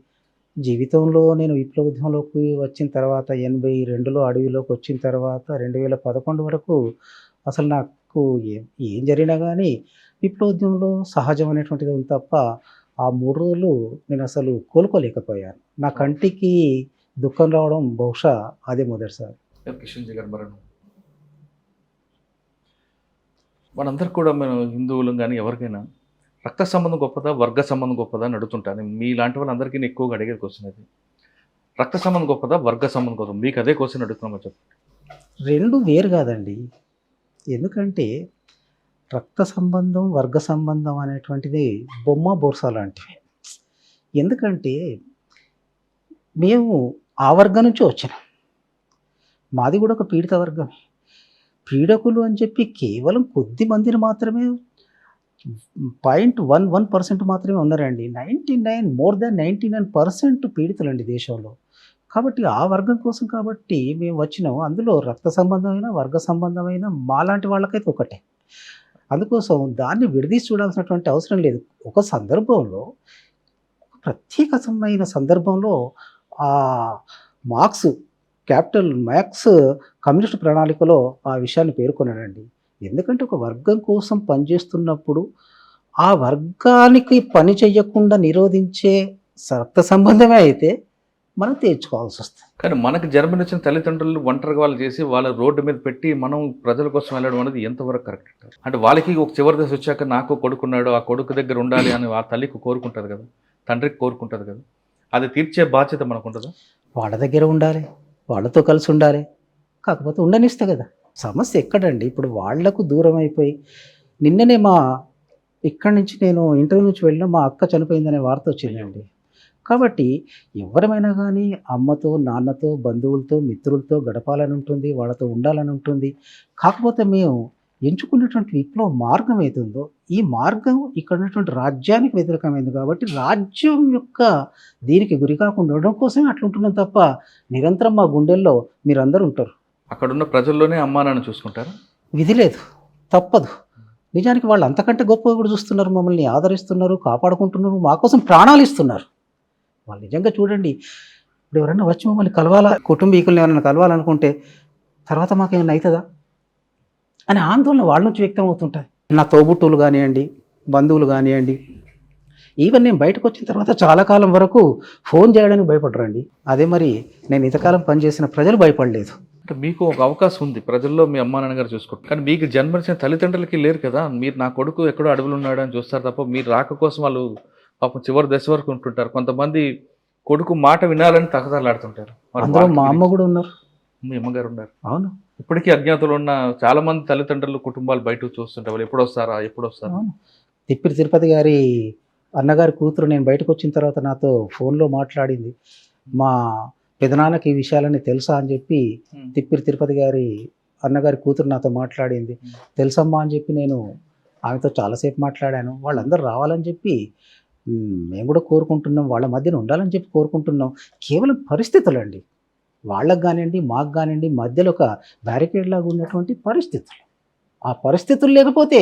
జీవితంలో నేను విప్లవోద్యమంలోకి వచ్చిన తర్వాత 82లో అడవిలోకి వచ్చిన తర్వాత 2011 వరకు అసలు నాకు ఏం జరిగినా కానీ విప్లవోద్యమంలో సహజం అనేటువంటిది ఉంది తప్ప ఆ 3 రోజులు నేను అసలు కోలుకోలేకపోయాను. నా కంటికి దుఃఖం రావడం బహుశా అదే మొదటిసారి. కిషన్జీ గారు మరణం మనందరికి కూడా, మనం హిందువులం కానీ ఎవరికైనా రక్త సంబంధం గొప్పదా, వర్గ సంబంధం గొప్పదా అని అడుగుతుంటాను. మీలాంటి వాళ్ళందరికీ నేను ఎక్కువగా అడిగేది క్వశ్చన్ అది. రక్త సంబంధం గొప్పదా, వర్గ సంబంధం గొప్పదా? మీకు అదే క్వశ్చన్ అడుగుతున్నామో చెప్పండి. 2 వేరు కాదండి. ఎందుకంటే రక్త సంబంధం, వర్గ సంబంధం అనేటువంటిది బొమ్మ బొరుస లాంటివి. ఎందుకంటే మేము ఆ వర్గం నుంచి వచ్చినాం. మాది కూడా ఒక పీడిత వర్గమే. పీడకులు అని చెప్పి కేవలం కొద్ది మందిని మాత్రమే 0.11% మాత్రమే ఉన్నారండి. 99% పీడితులండి దేశంలో. కాబట్టి ఆ వర్గం కోసం కాబట్టి మేము వచ్చినాం. అందులో రక్త సంబంధమైన, వర్గ సంబంధమైన మాలాంటి వాళ్ళకైతే ఒకటే. అందుకోసం దాన్ని విడదీసి చూడాల్సినటువంటి అవసరం లేదు. ఒక సందర్భంలో, ప్రత్యేకమైన సందర్భంలో మార్క్స్ కమ్యూనిస్ట్ ప్రణాళికలో ఆ విషయాన్ని పేర్కొన్నాడండి. ఎందుకంటే ఒక వర్గం కోసం పనిచేస్తున్నప్పుడు ఆ వర్గానికి పని చేయకుండా నిరోధించే రక్త సంబంధమే అయితే మనం తీర్చుకోవాల్సి వస్తుంది. కానీ మనకు జన్మనిచ్చిన తల్లిదండ్రులు ఒంటరిగా వాళ్ళు చేసి వాళ్ళ రోడ్డు మీద పెట్టి మనం ప్రజల కోసం వెళ్ళడం అనేది ఎంతవరకు కరెక్ట్ అంటారు? అంటే వాళ్ళకి ఒక చివరి దశ వచ్చాక నాకు కొడుకున్నాడు, ఆ కొడుకు దగ్గర ఉండాలి అని ఆ తల్లికి కోరుకుంటుంది కదా, తండ్రికి కోరుకుంటుంది కదా. అది తీర్చే బాధ్యత మనకు ఉంటుందా? వాళ్ళ దగ్గర ఉండాలి, వాళ్ళతో కలిసి ఉండాలి. కాకపోతే ఉండనిస్తే కదా. సమస్య ఎక్కడండి? ఇప్పుడు వాళ్లకు దూరం అయిపోయి, నిన్ననే ఇక్కడి నుంచి నేను ఇంటర్వ్యూ నుంచి వెళ్ళిన మా అక్క చనిపోయిందనే వార్త వచ్చిందండి. కాబట్టి ఎవరమైనా కానీ అమ్మతో, నాన్నతో, బంధువులతో, మిత్రులతో గడపాలని ఉంటుంది, వాళ్ళతో ఉండాలని ఉంటుంది. కాకపోతే మేము ఎంచుకున్నటువంటి విప్లవ మార్గం ఏతుందో ఈ మార్గం ఇక్కడ ఉన్నటువంటి రాజ్యానికి వ్యతిరేకమైంది. కాబట్టి రాజ్యం యొక్క దీనికి గురి కాకుండా ఉండడం కోసమే అట్లుంటున్నాం తప్ప నిరంతరం మా గుండెల్లో మీరందరూ ఉంటారు. అక్కడున్న ప్రజల్లోనే అమ్మా నాన్న చూసుకుంటారు. విధి లేదు, తప్పదు. నిజానికి వాళ్ళు అంతకంటే గొప్పగా కూడా చూస్తున్నారు, మమ్మల్ని ఆదరిస్తున్నారు, కాపాడుకుంటున్నారు, మా కోసం ప్రాణాలు ఇస్తున్నారు. వాళ్ళు నిజంగా చూడండి, ఇప్పుడు ఎవరైనా వచ్చి మమ్మల్ని కలవాలా, కుటుంబీకుల్ని ఎవరైనా కలవాలనుకుంటే తర్వాత మాకేమైనా అవుతుందా అనే ఆందోళన వాళ్ళ నుంచి వ్యక్తం అవుతుంటుంది. నా తోబుట్టువులు కానివ్వండి, బంధువులు కానివ్వండి, ఈవెన్ నేను బయటకు వచ్చిన తర్వాత చాలా కాలం వరకు ఫోన్ చేయడానికి భయపడరండి. అదే మరి నేను ఇంతకాలం పనిచేసిన ప్రజలు భయపడలేదు. అంటే మీకు ఒక అవకాశం ఉంది, ప్రజల్లో మీ అమ్మా నాన్నగారు చూసుకుంటారు. కానీ మీకు జన్మనిచ్చిన తల్లిదండ్రులకి లేరు కదా. మీరు నా కొడుకు ఎక్కడో అడవులు ఉన్నాడు అని చూస్తారు తప్ప మీరు రాక కోసం వాళ్ళు పాపం చివరి దశ వరకు ఉంటుంటారు. కొంతమంది కొడుకు మాట వినాలని తహతలాడుతుంటారు. అందులో మా అమ్మ కూడా ఉన్నారు, మీ అమ్మగారు ఉన్నారు. అవును. ఇప్పటికీ అజ్ఞాతులు ఉన్న చాలా మంది తల్లిదండ్రులు కుటుంబాలు బయటకు చూస్తుంటారు. వాళ్ళు ఎప్పుడు వస్తారా. తిప్పిరి తిరుపతి గారి అన్నగారి కూతురు నేను బయటకు వచ్చిన తర్వాత నాతో ఫోన్లో మాట్లాడింది. మా పెదనాన్నకి ఈ విషయాలన్నీ తెలుసా అని చెప్పి తిప్పిరి తిరుపతి గారి అన్నగారి కూతురు నాతో మాట్లాడింది. తెలుసమ్మా అని చెప్పి నేను ఆమెతో చాలాసేపు మాట్లాడాను. వాళ్ళందరూ రావాలని చెప్పి మేము కూడా కోరుకుంటున్నాం, వాళ్ళ మధ్యన ఉండాలని చెప్పి కోరుకుంటున్నాం. కేవలం పరిస్థితులు అండి, వాళ్ళకు కానివ్వండి మాకు కానివ్వండి మధ్యలో ఒక బ్యారికేడ్ లాగా ఉన్నటువంటి పరిస్థితులు. ఆ పరిస్థితులు లేకపోతే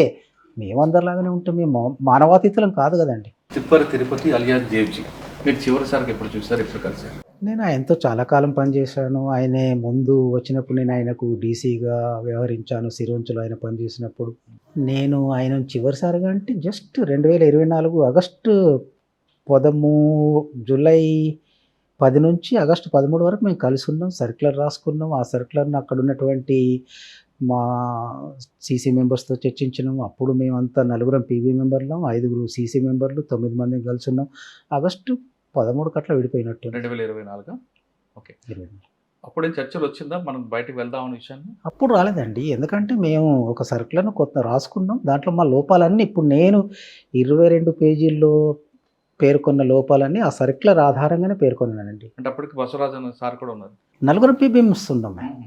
మేమందరిలాగానే ఉంటాం. మేము మానవాతీతులం కాదు కదండి. తిప్పరి తిరుపతి అలియాస్ దేవ్జీ మీరు చివరిసారికి ఎప్పుడు చూసారు, ఎప్పుడు కలిసారు? నేను ఆయనతో చాలా కాలం పనిచేశాను. ఆయనే ముందు వచ్చినప్పుడు నేను ఆయనకు డీసీగా వ్యవహరించాను సిరోంచిలో ఆయన పనిచేసినప్పుడు. నేను ఆయనను చివరిసారిగా అంటే జస్ట్ 2024 ఆగస్టు 13 జూలై 10 నుంచి ఆగస్టు 13 వరకు మేము కలిసి ఉన్నాం. సర్క్యులర్ రాసుకున్నాం. ఆ సర్క్యులర్‌ని అక్కడ ఉన్నటువంటి మా సీసీ మెంబర్స్‌తో చర్చించినాం. అప్పుడు మేమంతా నలుగురం పీబీ మెంబర్‌లం, 5గురు సీసీ మెంబర్లు, 9 మంది కలిసి ఉన్నాం. ఆగస్టు 13కి అట్లా విడిపోయినట్టు. 2024 ఓకే. 24. అప్పుడేం చర్చలు వచ్చిందా మనం బయటికి వెళ్దాం అనే విషయాన్ని? అప్పుడు రాలేదండి. ఎందుకంటే మేము ఒక సర్క్యులర్‌ని కొత్త రాసుకున్నాం. దాంట్లో మా లోపాలన్నీ ఇప్పుడు నేను 22 పేజీల్లో పేర్కొన్న లోపాలన్నీ ఆ సర్క్యులర్ ఆధారంగానే పేర్కొన్నానండి. అంటే అప్పటికి బసవరాజు అనే సార్ కూడా ఉన్నారు. నలుగురం పీబీ మెంబర్స్ ఉన్నాం మేము.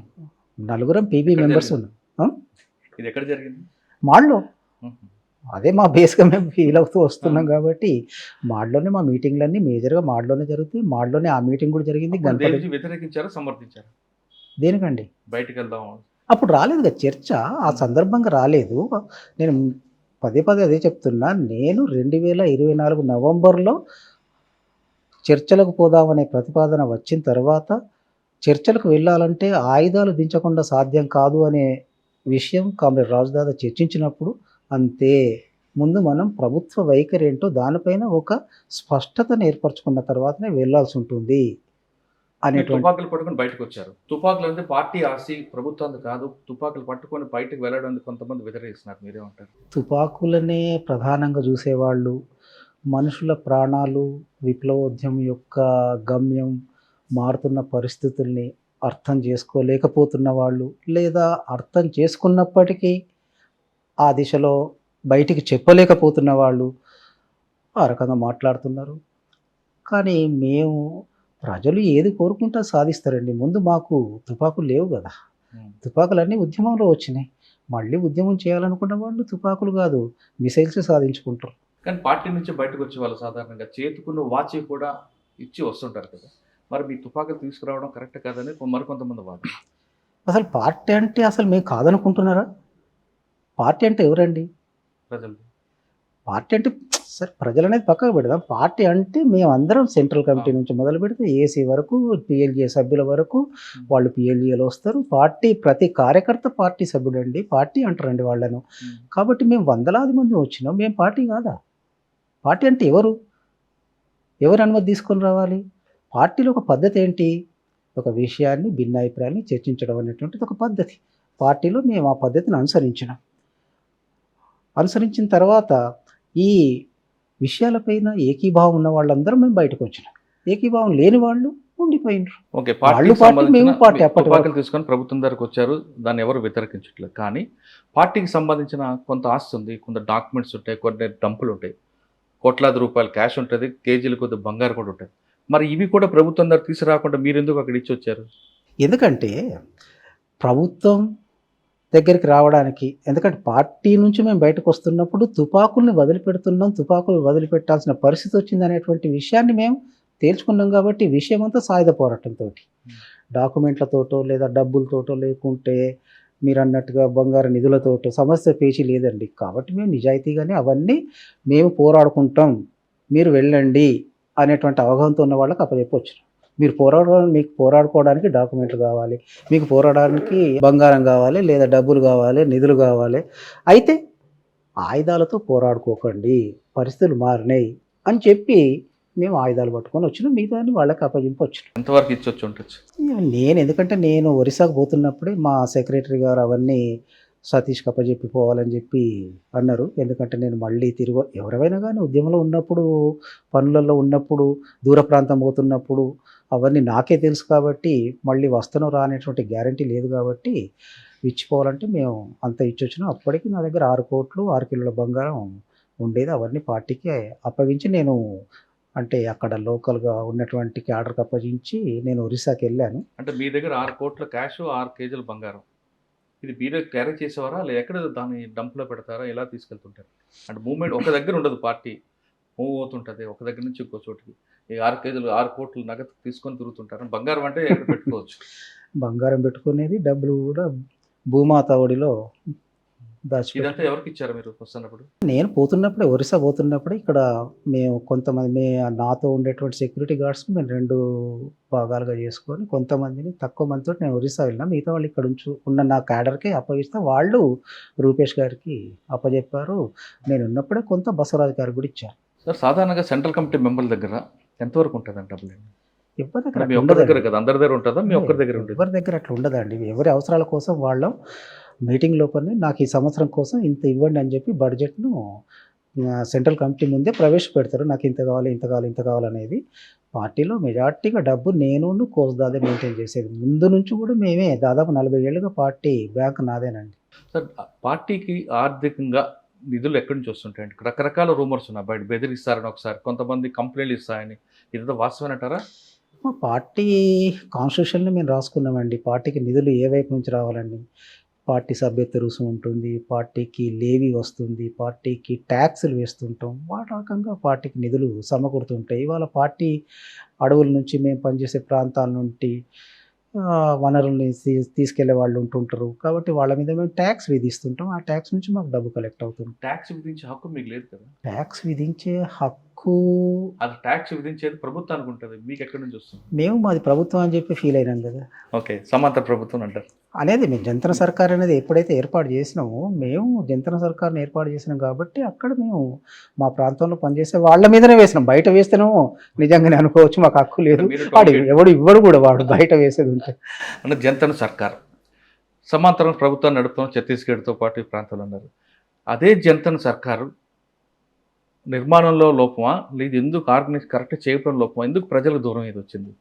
నలుగురం పీబీ ఎక్కడ మెంబర్స్ జరిగింది? ఉన్నాం. ఇది ఎక్కడ జరిగింది? మాడ్‌లో. హుహు. అదే మా బేస్‌గా మేము ఫీల్ అవుతూ వస్తున్నాం కాబట్టి మాడ్‌లోనే మా మీటింగ్‌లన్నీ మేజర్‌గా మాడ్‌లోనే జరుగుతాయి. మాడ్‌లోనే ఆ మీటింగ్ కూడా జరిగింది. అప్పుడు గణపతి దేనికి వ్యతిరేకించారా? సమర్థించారా? దేనికండి? బయటికి వెళ్దాం. అప్పుడు రాలేదు కదా చర్చ. ఆ సందర్భంగా రాలేదు. నేను పదే పదే అదే చెప్తున్నా. నేను 2024 నవంబర్‌లో చర్చలకు పోదామనే ప్రతిపాదన వచ్చిన తర్వాత చర్చలకు వెళ్ళాలంటే ఆయుధాలు దించకుండా సాధ్యం కాదు అనే విషయం కామ్రేడ్ రాజుదాదా చర్చించినప్పుడు అంతే. ముందు మనం ప్రభుత్వ వైఖరి ఏంటో దానిపైన ఒక స్పష్టతను ఏర్పరచుకున్న తర్వాతనే వెళ్ళాల్సి ఉంటుంది మీరు అనేటువంటి. తుపాకులు పట్టుకొని బయటకు వచ్చారు. తుపాకులు అంటే పార్టీ ఆస్తి, ప్రభుత్వానికి కాదు. తుపాకులు పట్టుకొని బయటకు వెళ్ళడానికి కొంతమంది వ్యతిరేకిస్తున్నారు. మీరేమంటారు? తుపాకులనే ప్రధానంగా చూసేవాళ్ళు, మనుషుల ప్రాణాలు, విప్లవోద్యమం యొక్క గమ్యం, మారుతున్న పరిస్థితుల్ని అర్థం చేసుకోలేకపోతున్న వాళ్ళు, లేదా అర్థం చేసుకున్నప్పటికీ ఆ దిశలో బయటికి చెప్పలేకపోతున్న వాళ్ళు ఆ రకంగా మాట్లాడుతున్నారు. కానీ మేము ప్రజలు ఏది కోరుకుంటే అది సాధిస్తారండి. ముందు మాకు తుపాకులు లేవు గదా! హ్మ్. తుపాకులన్నీ ఉద్యమంలో వచ్చినాయి. మళ్ళీ ఉద్యమం చేయాలనుకున్న వాళ్ళు తుపాకులు కాదు, మిసైల్సే సాధించుకుంటారు. కానీ పార్టీ నుంచి బయటకు వచ్చే వాళ్ళు సాధారణంగా చేతికున్న వాచి కూడా ఇచ్చి వస్తుంటారు కదా! మరి మీ తుపాకులు తీసుకురావడం కరెక్ట్ కాదని మరికొంతమంది వాదన. అసలు పార్టీ అంటే అసలు మేము కాదనుకుంటున్నారా? పార్టీ అంటే ఎవరండి? ప్రజలు. పార్టీ అంటే సరే ప్రజలనేది పక్కకు పెడదాం. పార్టీ అంటే మేమందరం సెంట్రల్ కమిటీ నుంచి మొదలుపెడితే ఏసీ వరకు, పీఎల్జీఏ సభ్యుల వరకు వాళ్ళు పీఎల్జీఏలో వస్తారు. పార్టీ ప్రతి కార్యకర్త పార్టీ సభ్యుడండి. పార్టీ అంటారండి వాళ్ళను. కాబట్టి మేము వందలాది మంది వచ్చినాం. మేము పార్టీ కాదా? పార్టీ అంటే ఎవరు? ఎవరు అనుమతి తీసుకొని రావాలి? పార్టీలో ఒక పద్ధతి ఏంటి? ఒక విషయాన్ని, భిన్నాభిప్రాయాన్ని చర్చించడం అనేటువంటిది ఒక పద్ధతి. పార్టీలో మేము ఆ పద్ధతిని అనుసరించినాం. అనుసరించిన తర్వాత ఈ విషయాలపైన ఏకీభావం ఉన్న వాళ్ళందరూ మేము బయటకు వచ్చినాం. ఏకీభావం లేని వాళ్ళు ఉండిపోయినారు. ఓకే. వాళ్ళు పార్టీకి పార్టీ, మేము సంబంధించిన పార్టీ అప్పటి తుపాకులు వరకు. తీసుకొని ప్రభుత్వం దగ్గరకు వచ్చారు. దాన్ని ఎవరు వ్యతిరేకించట్లేదు. కానీ పార్టీకి సంబంధించిన కొంత ఆస్తి ఉంది. కొంత డాక్యుమెంట్స్ ఉంటాయి. కొన్ని డంపులు ఉంటాయి. కోట్లాది రూపాయలు క్యాష్ ఉంటది. కేజీల కొద్ది బంగారు కూడా ఉంటది. మరి ఇవి కూడా ప్రభుత్వం దగ్గర తీసుకురాకుండా మీరెందుకు అక్కడ ఇచ్చొచ్చారు? ఎందుకంటే ప్రభుత్వం దగ్గరికి రావడానికి, ఎందుకంటే పార్టీ నుంచి మేము బయటకు వస్తున్నప్పుడు తుపాకుల్ని వదిలిపెడుతున్నాం, తుపాకులు వదిలిపెట్టాల్సిన పరిస్థితి వచ్చిందనేటువంటి విషయాన్ని మేము తేల్చుకున్నాం కాబట్టి విషయం అంతా సాయుధ పోరాటంతోటి. డాక్యుమెంట్లతోటో లేదా డబ్బులతోటో లేకుంటే మీరన్నట్టుగా బంగారు నిధులతోటో సమస్య పేచీ లేదండి. కాబట్టి మేము నిజాయితీగానే అవన్నీ మేము పోరాడుకుంటాం, మీరు వెళ్ళండి అనేటువంటి అవగాహనతో ఉన్న వాళ్ళకి అప్పచెప్పొచ్చు. మీరు మీకు పోరాడుకోవడానికి డాక్యుమెంట్లు కావాలి, మీకు పోరాడడానికి బంగారం కావాలి, లేదా డబ్బులు కావాలి, నిధులు కావాలి. అయితే ఆయుధాలతో పోరాడుకోకండి, పరిస్థితులు మారినాయి అని చెప్పి మేము ఆయుధాలు పట్టుకొని వచ్చినాం. మిగతాన్ని వాళ్ళకి అప్పగింపొచ్చినాం. ఎంతవరకు ఇచ్చొచ్చు ఉండొచ్చు? నేను ఎందుకంటే నేను ఒరిస్సాకు పోతున్నప్పుడే మా సెక్రటరీ గారు అవన్నీ సతీష్‌కి అప్పజెప్పి పోవాలని చెప్పి అన్నారు. ఎందుకంటే నేను మళ్ళీ తిరిగి ఎవరైనా కానీ ఉద్యమంలో ఉన్నప్పుడు, పనులలో ఉన్నప్పుడు, దూర ప్రాంతం పోతున్నప్పుడు అవన్నీ నాకే తెలుసు కాబట్టి మళ్ళీ వస్తానో రా అనేటువంటి గ్యారంటీ లేదు కాబట్టి ఇచ్చిపోవాలంటే మేము అంత ఇచ్చొచ్చినాం. అప్పటికి నా దగ్గర 6 కోట్లు 6 కిలోల బంగారం ఉండేది. అవన్నీ పార్టీకి అప్పగించి నేను అంటే అక్కడ లోకల్‌గా ఉన్నటువంటి క్యాడర్‌కి అప్పగించి నేను ఒరిస్సాకి వెళ్ళాను. అంటే మీ దగ్గర 6 కోట్ల క్యాష్, 6 కేజీల బంగారం. ఇది మీరే క్యారీ చేసేవారా? ఎక్కడ దాన్ని డంప్‌లో పెడతారా? ఎలా తీసుకెళ్తుంటారు? అంటే మూవ్‌మెంట్ ఒక దగ్గర ఉండదు పార్టీ. మూవ్ అవుతుంటది. ఒక దగ్గర నుంచి ఇంకో చోటికి. ఈ 6 కేజీలు 6 కోట్లు నగదు తీసుకొని తిరుగుతుంటారు. బంగారం అంటే ఎక్కడ పెట్టుకోవచ్చు. బంగారం పెట్టుకునేది, డబ్బులు కూడా భూమాత ఒడిలో దాచిపెట్టి ఇదంతా ఎవరికి ఇచ్చారు మీరు వస్తున్నప్పుడు? నేను పోతున్నప్పుడే ఒరిస్సా పోతున్నప్పుడే ఇక్కడ మేము కొంతమంది నాతో ఉండేటువంటి సెక్యూరిటీ గార్డ్స్ మేము 2 భాగాలుగా చేసుకొని కొంతమందిని తక్కువ మందితో నేను ఒరిస్సా వెళ్ళినా. మిగతా వాళ్ళు ఇక్కడ ఉన్న నా క్యాడర్‌కే అప్పగిస్తే వాళ్ళు రూపేష్ గారికి అప్పజెప్పారు. నేను ఉన్నప్పుడే కొంత బసవరాజు గారికి కూడా ఇచ్చాను. సార్ సాధారణంగా సెంట్రల్ కమిటీ మెంబర్ల దగ్గర ఎంతవరకు ఉంటుందండి డబ్బులు? ఎవరి దగ్గర మీ అట్లా ఒక్కరి దగ్గర ఉండదండి. కదా, అందరి దగ్గర ఉంటుందా? మీ ఒక్కరి దగ్గర ఉంటుంది? ఎవరి దగ్గర అట్లా ఉండదండి. ఎవరి అవసరాల కోసం వాళ్ళం మీటింగ్ లోపలనే నాకు ఈ సంవత్సరం కోసం ఇంత ఇవ్వండి అని చెప్పి బడ్జెట్‌ను సెంట్రల్ కమిటీ ముందే ప్రవేశపెడతారు. నాకు ఇంత కావాలి, ఇంత కావాలి, ఇంత కావాలనేది. పార్టీలో మెజారిటీగా డబ్బు నేనును కోస్‌దాదే మెయింటైన్ చేసేది. ముందు నుంచి కూడా మేమే దాదాపు 40 ఏళ్లుగా పార్టీ బ్యాంక్ నాదేనండి. సార్ పార్టీకి ఆర్థికంగా నిధులు ఎక్కడి నుంచి వస్తుంటాయండి? రకరకాల రూమర్స్ ఉన్నాయి, బయట బెదిరిస్తారని ఒకసారి, కొంతమంది కంప్లైంట్లు ఇస్తాయని. ఇదంతా వాస్తవమేనంటారా? మా పార్టీ కాన్స్టిట్యూషన్‌లో మేము రాసుకున్నామండి. పార్టీకి నిధులు ఏ వైపు నుంచి రావాలని. పార్టీ సభ్యత్వ రుసుము ఉంటుంది, పార్టీకి లేవీ వస్తుంది, పార్టీకి ట్యాక్సులు వేస్తుంటాం. ఆ రకంగా పార్టీకి నిధులు సమకూరుతుంటాయి. ఇవాళ పార్టీ అడవుల నుంచి మేము పనిచేసే ప్రాంతాల నుండి వనరుల్ని తీసుకెళ్లే వాళ్ళు ఉంటుంటారు. కాబట్టి వాళ్ళ మీద మేము ట్యాక్స్ విధిస్తుంటాం. ఆ ట్యాక్స్ నుంచి మాకు డబ్బు కలెక్ట్ అవుతుంది. ట్యాక్స్ విధించే హక్కు మీకు లేదు కదా? ట్యాక్స్ విధించే హక్కు అది ట్యాక్స్ విధించేది ప్రభుత్వానికి ఉంటుంది, మీకు ఎక్కడి నుంచి వస్తుంది? మేము మాది ప్రభుత్వం అని చెప్పి ఫీల్ అయినాం కదా. ఓకే, సమాంతర ప్రభుత్వం అంటారు అనేది మేము జంతర సర్కార్ అనేది ఎప్పుడైతే ఏర్పాటు చేసినామో మేము జంతర సర్కార్ని ఏర్పాటు చేసినాం కాబట్టి అక్కడ మేము మా ప్రాంతంలో పనిచేసే వాళ్ళ మీదనే వేసినాం. బయట వేస్తేనేమో నిజంగానే అనుకోవచ్చు మాకు హక్కు లేదు. వాడు ఎవడు ఇవ్వడు కూడా, వాడు బయట వేసేది ఉంటే. అంటే జంతర్ సర్కార్ సమాంతరం ప్రభుత్వాన్ని నడుపుతాం ఛత్తీస్గఢ్తో పాటు ఈ ప్రాంతాలు ఉన్నారు. అదే జంతర్ సర్కారు నిర్మాణంలో లోపమా, లేదు ఎందుకు ఆర్గనైజ్ కరెక్ట్ చేయడం లోపమా, ఎందుకు ప్రజలకు దూరం ఇది వచ్చింది?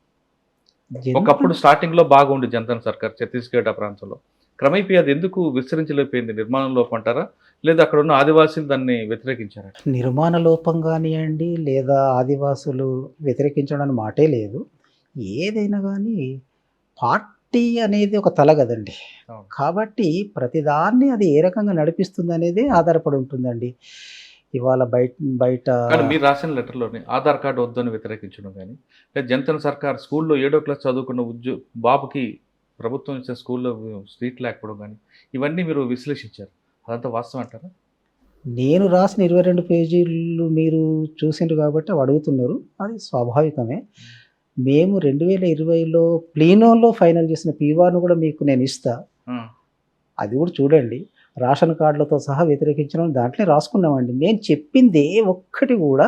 ఒకప్పుడు స్టార్టింగ్లో బాగుంది జంతర్ సర్కార్ ఛత్తీస్గఢ్ ఆ ప్రాంతంలో, క్రమేపీ అది ఎందుకు విస్తరించలేకపోయింది? నిర్మాణం లోపం అంటారా, లేదా అక్కడ ఉన్న ఆదివాసీలు దాన్ని వ్యతిరేకించారా? నిర్మాణ లోపం కానివ్వండి లేదా ఆదివాసులు వ్యతిరేకించడం మాటే లేదు. ఏదైనా కానీ పార్టీ అనేది ఒక తల కదండి. కాబట్టి ప్రతిదాన్ని అది ఏ రకంగా నడిపిస్తుంది అనేది ఆధారపడి ఉంటుందండి. ఇవాళ బయట కానీ మీరు రాసిన లెటర్లోని ఆధార్ కార్డు వద్దని వ్యతిరేకించడం కానీ, లేదా జంతర్ సర్కార్ స్కూల్లో 7వ క్లాస్ చదువుకున్న బాబుకి ప్రభుత్వం ఇచ్చే స్కూల్లో సీట్ లేకపోవడం కానీ, ఇవన్నీ మీరు విశ్లేషించారు. అదంతా వాస్తవం అంటారా? నేను రాసిన 22 పేజీలు మీరు చూసిండ్రు కాబట్టి అవి అడుగుతున్నారు. అది స్వాభావికమే. మేము 2020లో ప్లీనోలో ఫైనల్ చేసిన పీవార్ను కూడా మీకు నేను ఇస్తా. అది కూడా చూడండి. రేషన్ కార్డులతో సహా వ్యతిరేకించడం దాంట్లో రాసుకున్నామండి. నేను చెప్పింది ఏ ఒక్కటి కూడా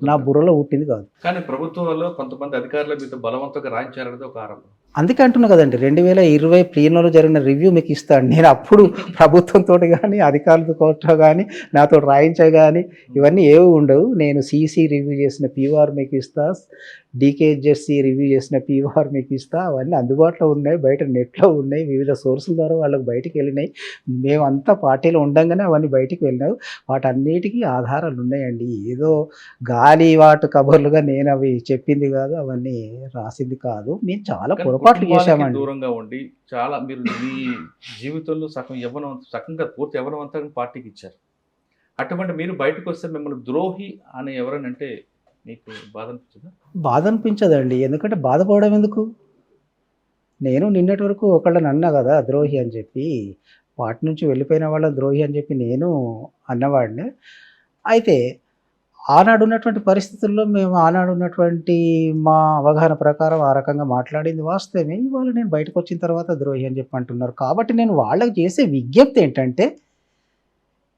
నా బుర్రలో పుట్టింది కాదు. కానీ ప్రభుత్వంలో కొంతమంది అధికారుల మీద బలవంతంగా రాయించారనేది ఒక ఆరోపణ. అందుకే అంటున్నా కదండి, 2020 ప్లీనోలో జరిగిన రివ్యూ మీకు ఇస్తాను. నేను అప్పుడు ప్రభుత్వంతో కానీ అధికారులతో కానీ నాతో రాయించా కానీ ఇవన్నీ ఏవి ఉండవు. నేను సీసీ రివ్యూ చేసిన పీవార్ మీకు ఇస్తా, డీకేజెస్సీ రివ్యూ చేసిన పీవార్ మీకు ఇస్తా. అవన్నీ అందుబాటులో ఉన్నాయి, బయట నెట్లో ఉన్నాయి, వివిధ సోర్సుల ద్వారా వాళ్ళకి బయటికి వెళ్ళినాయి. మేమంతా పార్టీలో ఉండంగానే అవన్నీ బయటికి వెళ్ళినావు. వాటన్నిటికీ ఆధారాలు ఉన్నాయండి. ఏదో గాలి వాటి కబుర్లుగా నేను అవి చెప్పింది కాదు, అవన్నీ రాసింది కాదు. మేము చాలా పొరపాట్లు చేశామండి. దూరంగా ఉండి చాలా మీరు మీ జీవితంలో సగంగా పూర్తి యవ్వనవంతా పార్టీకి ఇచ్చారు. అటువంటి మీరు బయటకు వస్తే మిమ్మల్ని ద్రోహి అని ఎవరైనా అంటే మీకు బాధ అనిపించదా? బాధ అనిపించదండి. ఎందుకంటే బాధపడడం ఎందుకు? నేను నిన్నటి వరకు ఒకళ్ళని అన్నా కదా ద్రోహి అని చెప్పి. పార్టీ నుంచి వెళ్ళిపోయిన వాళ్ళని ద్రోహి అని చెప్పి నేను అన్నవాడిని. అయితే ఆనాడు ఉన్నటువంటి పరిస్థితుల్లో మేము ఆనాడు ఉన్నటువంటి మా అవగాహన ప్రకారం ఆ రకంగా మాట్లాడింది వాస్తవమే. ఇవాళ నేను బయటకు వచ్చిన తర్వాత ద్రోహి అని చెప్పి అంటున్నారు. కాబట్టి నేను వాళ్ళకి చేసే విజ్ఞప్తి ఏంటంటే,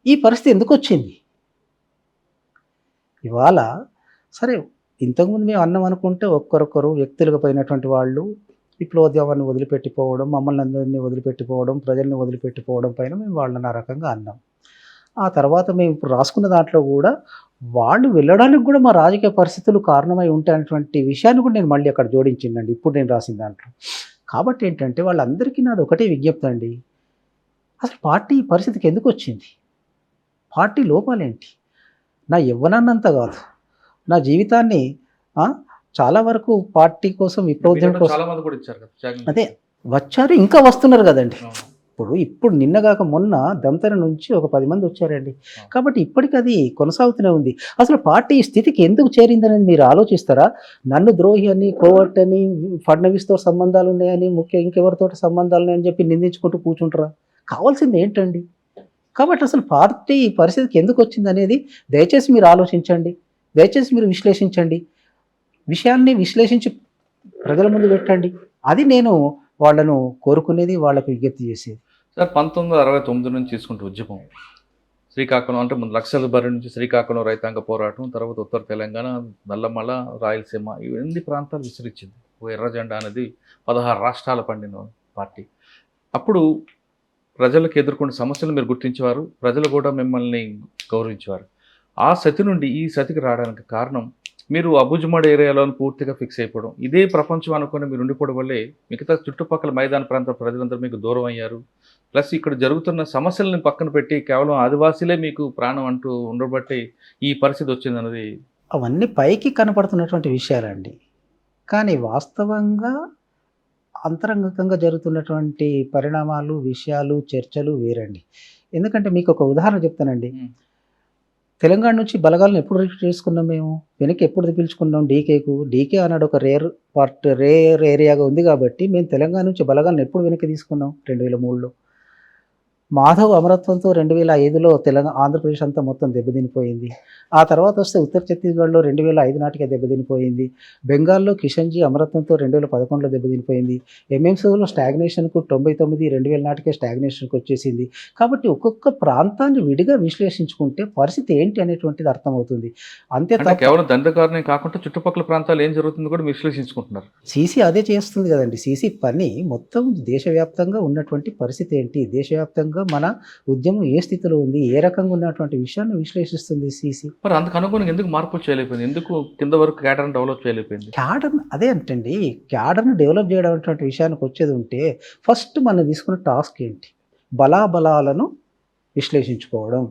ఈ పరిస్థితి ఎందుకు వచ్చింది? ఇవాళ సరే ఇంతకుముందు మేము అన్నం అనుకుంటే ఒక్కరొక్కరు వ్యక్తులుగా పోయినటువంటి వాళ్ళు విప్లవోద్యమాన్ని వదిలిపెట్టిపోవడం, మమ్మల్ని అందరినీ వదిలిపెట్టిపోవడం, ప్రజల్ని వదిలిపెట్టిపోవడం పైన మేము వాళ్ళని ఆ రకంగా అన్నాం. ఆ తర్వాత మేము ఇప్పుడు రాసుకున్న దాంట్లో కూడా వాళ్ళు వెళ్ళడానికి కూడా మా రాజకీయ పరిస్థితులు కారణమై ఉంటాయనేటువంటి విషయాన్ని కూడా నేను మళ్ళీ అక్కడ జోడించిందండి ఇప్పుడు నేను రాసిన దాంట్లో. కాబట్టి ఏంటంటే వాళ్ళందరికీ నాది ఒకటే విజ్ఞప్తి అండి, అసలు పార్టీ ఈ పరిస్థితికి ఎందుకు వచ్చింది? పార్టీ లోపాలేంటి? నా యవ్వనాన్నంత కాదు, నా జీవితాన్ని చాలా వరకు పార్టీ కోసం విప్లవోద్యమం కోసం చాలా మంది కూడా ఇచ్చారు కదా. అదే వచ్చారు, ఇంకా వస్తున్నారు కదండి. ఇప్పుడు నిన్నగాక మొన్న దంతర నుంచి ఒక 10 మంది వచ్చారండి. కాబట్టి ఇప్పటికీ అది కొనసాగుతూనే ఉంది. అసలు పార్టీ ఈ స్థితికి ఎందుకు చేరిందనేది మీరు ఆలోచిస్తారా? నన్ను ద్రోహి అని, కోవర్ట్ అని, ఫడ్నవీస్తో సంబంధాలు ఉన్నాయని, ఇంకెవరితో సంబంధాలు ఉన్నాయని చెప్పి నిందించుకుంటూ కూర్చుంటారా? కావాల్సింది ఏంటండి? కాబట్టి అసలు పార్టీ ఈ పరిస్థితికి ఎందుకు వచ్చిందనేది దయచేసి మీరు ఆలోచించండి. దయచేసి మీరు విశ్లేషించండి. విషయాన్ని విశ్లేషించి ప్రజల ముందు పెట్టండి. అది నేను వాళ్ళను కోరుకునేది, వాళ్ళకు విజ్ఞప్తి చేసేది. సార్ 1969 నుంచి తీసుకుంటే ఉద్యమం శ్రీకాకుళం అంటే ముందు లక్షల బరి నుంచి శ్రీకాకుళం రైతాంగ పోరాటం, తర్వాత ఉత్తర తెలంగాణ, నల్లమల, రాయలసీమ ఇవన్నీ ప్రాంతాలు విసిరించింది. ఓ ఎర్ర జెండా అనేది 16 రాష్ట్రాల పండిన పార్టీ. అప్పుడు ప్రజలకు ఎదుర్కొన్న సమస్యలు మీరు గుర్తించేవారు, ప్రజలు కూడా మిమ్మల్ని గౌరవించేవారు. ఆ సతి నుండి ఈ సతికి రావడానికి కారణం మీరు అబుజ్మడ్ ఏరియాలోని పూర్తిగా ఫిక్స్ అయిపోవడం, ఇదే ప్రపంచం అనుకుని మీరు ఉండిపోవడం వల్లే మిగతా చుట్టుపక్కల మైదాన ప్రాంత ప్రజలందరూ మీకు దూరం అయ్యారు. ప్లస్ ఇక్కడ జరుగుతున్న సమస్యలను పక్కన పెట్టి కేవలం ఆదివాసీలే మీకు ప్రాణం అంటూ ఉండబట్టి ఈ పరిస్థితి వచ్చిందన్నది. అవన్నీ పైకి కనపడుతున్నటువంటి విషయాలండి. కానీ వాస్తవంగా అంతరంగికంగా జరుగుతున్నటువంటి పరిణామాలు, విషయాలు, చర్చలు వేరండి. ఎందుకంటే మీకు ఒక ఉదాహరణ చెప్తానండి. తెలంగాణ నుంచి బలగాలను ఎప్పుడు రిక్రూట్ చేసుకున్నాం మేము? వెనక్కి ఎప్పుడు పిలుచుకున్నాం డీకేకు? డీకే అన్నాడు ఒక రేర్ ఏరియాగా ఉంది కాబట్టి మేము తెలంగాణ నుంచి బలగాలను ఎప్పుడు వెనక్కి తీసుకున్నాం? 2003లో. మాధవ్ అమరత్వంతో 2005లో ఆంధ్రప్రదేశ్ అంతా మొత్తం దెబ్బతినిపోయింది. ఆ తర్వాత వస్తే ఉత్తర ఛత్తీస్గఢ్లో 2005 నాటికే దెబ్బతినిపోయింది. బెంగాల్లో కిషన్జీ అమరత్వంతో 2011లో దెబ్బతినిపోయింది. ఎంఎంసీలో స్టాగ్నేషన్కు 99, 2000 నాటికే స్టాగ్నేషన్కి వచ్చేసింది. కాబట్టి ఒక్కొక్క ప్రాంతాన్ని విడిగా విశ్లేషించుకుంటే పరిస్థితి ఏంటి అనేటువంటిది అర్థమవుతుంది. అంతే అంటే కేవలం దండకారణం కాకుండా చుట్టుపక్కల ప్రాంతాలు ఏం జరుగుతుందో కూడా విశ్లేషించుకుంటున్నారు. సీసీ అదే చేస్తుంది కదండి. సీసీ పని మొత్తం దేశవ్యాప్తంగా ఉన్నటువంటి పరిస్థితి ఏంటి, దేశవ్యాప్తంగా మన ఉద్యమం ఏ స్థితిలో ఉంది, ఏ రకంగా ఉన్నటువంటి విషయాన్ని విశ్లేషిస్తుంది సీసీ. మరి అందుకు అనుగుణంగా ఎందుకు మార్పులు చేయలేకపోయింది? ఎందుకు కింద వరకు క్యాడర్ని డెవలప్ చేయలేకపోయింది? క్యాడర్ అదే అంటండి, క్యాడర్ని డెవలప్ చేయడం అనేటువంటి విషయానికి వచ్చేది ఉంటే ఫస్ట్ మనం తీసుకున్న టాస్క్ ఏంటి? బలాబలాలను విశ్లేషించుకోవడం,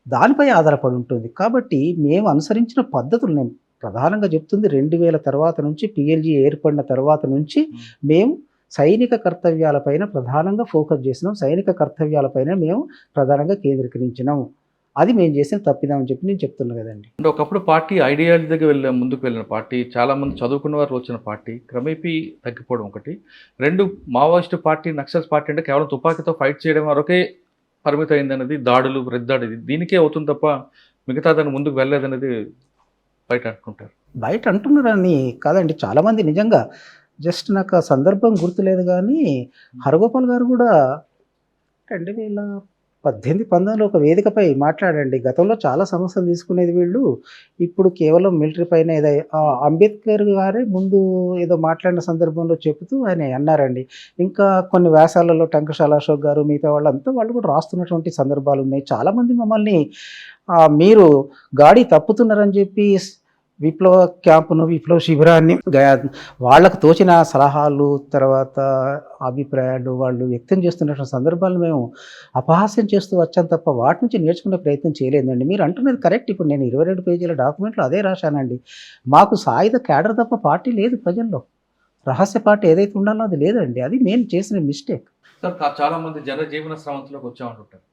దానిపై ఆధారపడి ఉంటుంది. కాబట్టి మేము అనుసరించిన పద్ధతులు నేను ప్రధానంగా చెప్తుంది 2000 తర్వాత నుంచి పిఎల్జీ ఏర్పడిన తర్వాత నుంచి మేము సైనిక కర్తవ్యాలపైన ప్రధానంగా ఫోకస్ చేసినాం. సైనిక కర్తవ్యాలపైన మేము ప్రధానంగా కేంద్రీకరించినాం. అది మేము చేసిన తప్పిదామని చెప్పి నేను చెప్తున్నా కదండి. అంటే ఒకప్పుడు పార్టీ ఐడియాలజీ దగ్గర ముందుకు వెళ్ళిన పార్టీ, చాలామంది చదువుకున్న వారు వచ్చిన పార్టీ క్రమేపీ తగ్గిపోవడం ఒకటి. 2 మావోయిస్టు పార్టీ, నక్సల్స్ పార్టీ అంటే కేవలం తుపాకీతో ఫైట్ చేయడం వరకే పరిమితం అయిందనేది, దాడులు, రెద్దాడి దీనికే అవుతుంది తప్ప మిగతా దాన్ని ముందుకు వెళ్ళలేదనేది బయట అంటుంటారు. బయట అంటున్నారని కాదండి, చాలామంది నిజంగా జస్ట్ నాకు ఆ సందర్భం గుర్తులేదు కానీ హరగోపాల్ గారు కూడా 2018-19లో ఒక వేదికపై మాట్లాడండి. గతంలో చాలా సమస్యలు తీసుకునేది వీళ్ళు, ఇప్పుడు కేవలం మిలిటరీ పైన ఏదో అంబేద్కర్ గారే ముందు ఏదో మాట్లాడిన సందర్భంలో చెబుతూ ఆయన అన్నారండి. ఇంకా కొన్ని వ్యాసాలలో టంకశాల అశోక్ గారు మిగతా వాళ్ళంతా వాళ్ళు కూడా రాస్తున్నటువంటి సందర్భాలు ఉన్నాయి. చాలామంది మమ్మల్ని మీరు గాడి తప్పుతున్నారని చెప్పి విప్లవ క్యాంపును, విప్లవ శిబిరాన్ని, వాళ్ళకు తోచిన సలహాలు, తర్వాత అభిప్రాయాలు వాళ్ళు వ్యక్తం చేస్తున్నటువంటి సందర్భాలు మేము అపహాస్యం చేస్తూ వచ్చాం తప్ప వాటి నుంచి నేర్చుకునే ప్రయత్నం చేయలేదండి. మీరు అంటున్నది కరెక్ట్. ఇప్పుడు నేను 22 పేజీల డాక్యుమెంట్లో అదే రాశానండి. మాకు సాయుధ క్యాడర్ తప్ప పార్టీ లేదు ప్రజల్లో. రహస్య పార్టీ ఏదైతే ఉండాలో అది లేదండి. అది మేము చేసిన మిస్టేక్. సార్ చాలామంది జనజీవన స్రవంతిలోకి వచ్చామంటుంటారు.